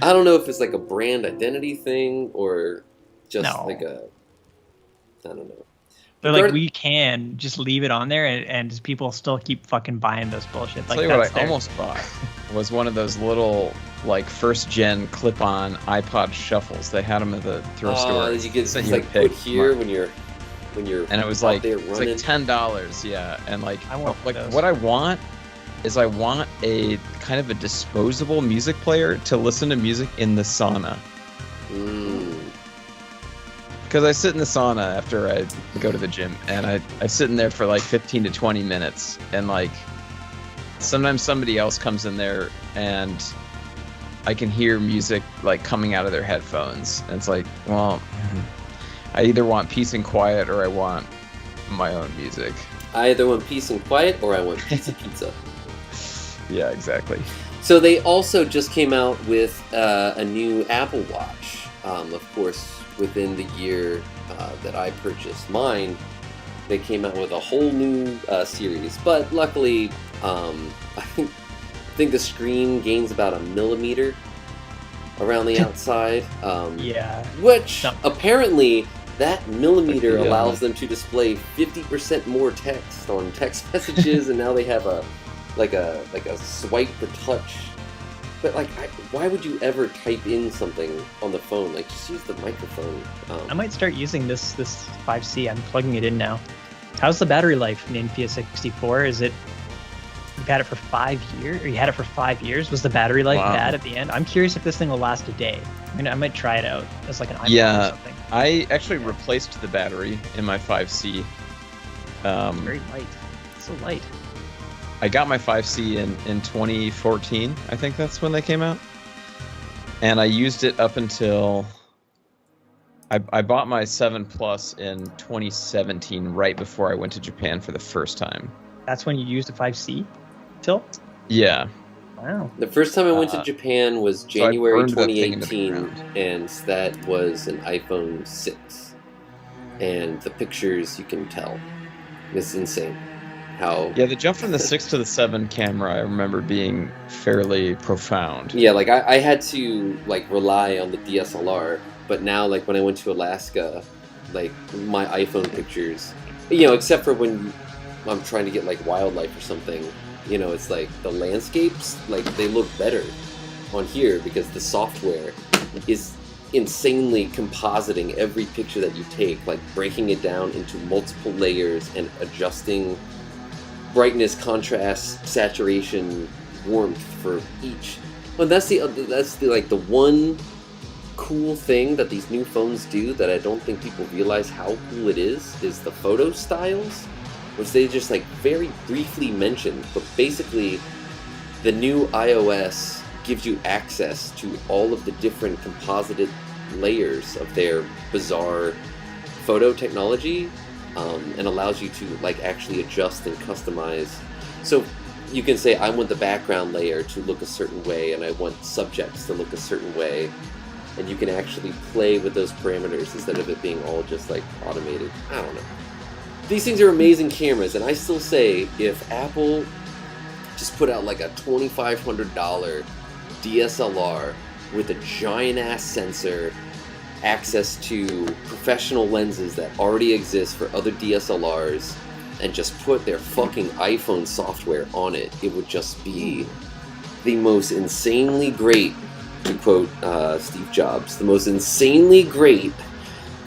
I don't know if it's like a brand identity thing or just like a... I don't know. But like, we can just leave it on there and people still keep fucking buying this bullshit. Like, tell you what I almost bought was one of those little like first gen clip-on iPod shuffles. They had them at the thrift store. You get like put here when you're and it was like it's like $10, yeah. And like those. What I want is I want a kind of a disposable music player to listen to music in the sauna. Because I sit in the sauna after I go to the gym, and I sit in there for like 15 to 20 minutes, and like sometimes somebody else comes in there and I can hear music like coming out of their headphones, and it's like, well, I either want peace and quiet or I want my own music. I either want peace and quiet or I want pizza. Yeah, exactly. So they also just came out with a new Apple Watch. Of course, within the year that I purchased mine, they came out with a whole new series. But luckily, I think the screen gains about 1 millimeter around the outside. Which apparently that millimeter allows them to display 50% more text on text messages, and now they have a swipe to touch. But like, why would you ever type in something on the phone? Like, just use the microphone. I might start using this 5C. I'm plugging it in now. How's the battery life in Nvidia 64? Is it? You've had it for 5 years, or you had it for 5 years? Was the battery life bad at the end? I'm curious if this thing will last a day. I might try it out as like an iPhone or something. I actually replaced the battery in my 5C. Very light. It's so light. I got my 5C in 2014. I think that's when they came out. And I used it up until... I bought my 7 Plus in 2017, right before I went to Japan for the first time. That's when you used a 5C till? Yeah. Wow. The first time I went to Japan was January 2018, and that was an iPhone 6. And the pictures, you can tell. It's insane. Yeah, the jump from the 6 to the 7 camera, I remember being fairly profound. Yeah, like I had to like rely on the DSLR, but now like when I went to Alaska, like my iPhone pictures, except for when I'm trying to get like wildlife or something, it's like the landscapes, like they look better on here because the software is insanely compositing every picture that you take, like breaking it down into multiple layers and adjusting brightness, contrast, saturation, warmth for each. Well, that's the one cool thing that these new phones do that I don't think people realize how cool it is the photo styles, which they just like very briefly mentioned. But basically, the new iOS gives you access to all of the different composited layers of their bizarre photo technology. And allows you to like actually adjust and customize. So you can say, I want the background layer to look a certain way, and I want subjects to look a certain way. And you can actually play with those parameters instead of it being all just like automated. I don't know. These things are amazing cameras, and I still say if Apple just put out like a $2,500 DSLR with a giant-ass sensor, access to professional lenses that already exist for other DSLRs, and just put their fucking iPhone software on it, it would just be the most insanely great, to quote Steve Jobs, the most insanely great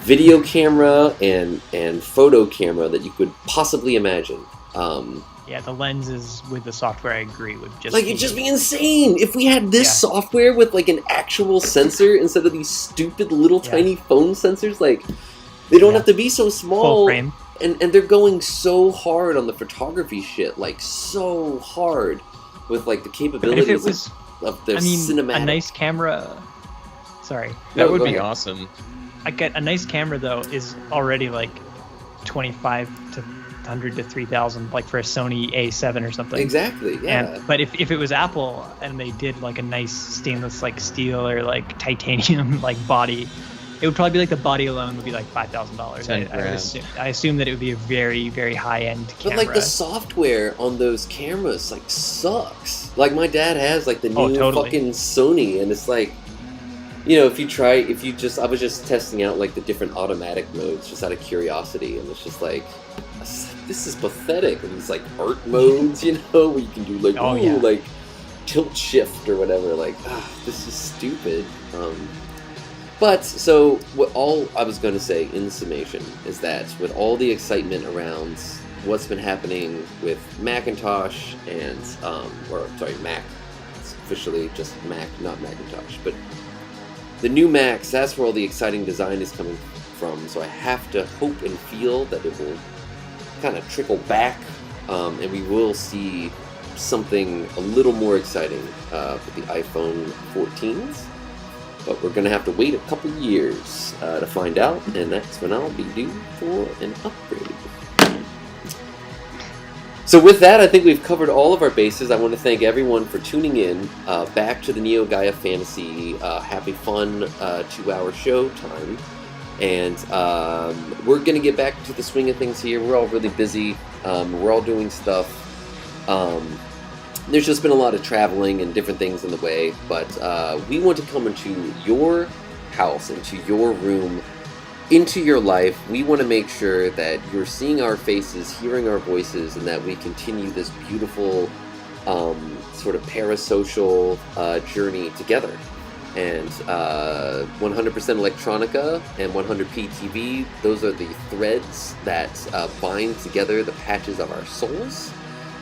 video camera and photo camera that you could possibly imagine. Yeah, the lenses with the software, I agree, would just it'd just be insane if we had this software with like an actual sensor instead of these stupid little tiny phone sensors. Like, they don't have to be so small. Full frame. And they're going so hard on the photography shit, like so hard with like the capabilities of their cinematic. A nice camera. Sorry, that would be awesome. I get a nice camera though is already like 25 to 100 to 3,000, like for a Sony A7 or something. Exactly. Yeah. But if it was Apple and they did like a nice stainless like steel or like titanium like body, it would probably be like the body alone would be like $5,000. I assume that it would be a very, very high-end camera. But like the software on those cameras like sucks. Like my dad has like the new fucking Sony, and it's like, you know, I was just testing out like the different automatic modes just out of curiosity, and it's just like, this is pathetic. And these like art modes, you know, where you can do like like tilt shift or whatever. Like, this is stupid. But, so, all I was going to say in summation is that with all the excitement around what's been happening with Macintosh and, Mac, it's officially just Mac, not Macintosh, but the new Macs, that's where all the exciting design is coming from, so I have to hope and feel that it will kind of trickle back, and we will see something a little more exciting with the iPhone 14s. But we're going to have to wait a couple years to find out, and that's when I'll be due for an upgrade. So with that, I think we've covered all of our bases. I want to thank everyone for tuning in back to the Neo Gaia Fantasy Happy Fun 2-hour show time. And we're going to get back to the swing of things here. We're all really busy. We're all doing stuff. There's just been a lot of traveling and different things in the way, but we want to come into your house, into your room, into your life. We want to make sure that you're seeing our faces, hearing our voices, and that we continue this beautiful sort of parasocial journey together. And 100% Electronica and 100p TV, those are the threads that bind together the patches of our souls.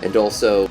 And also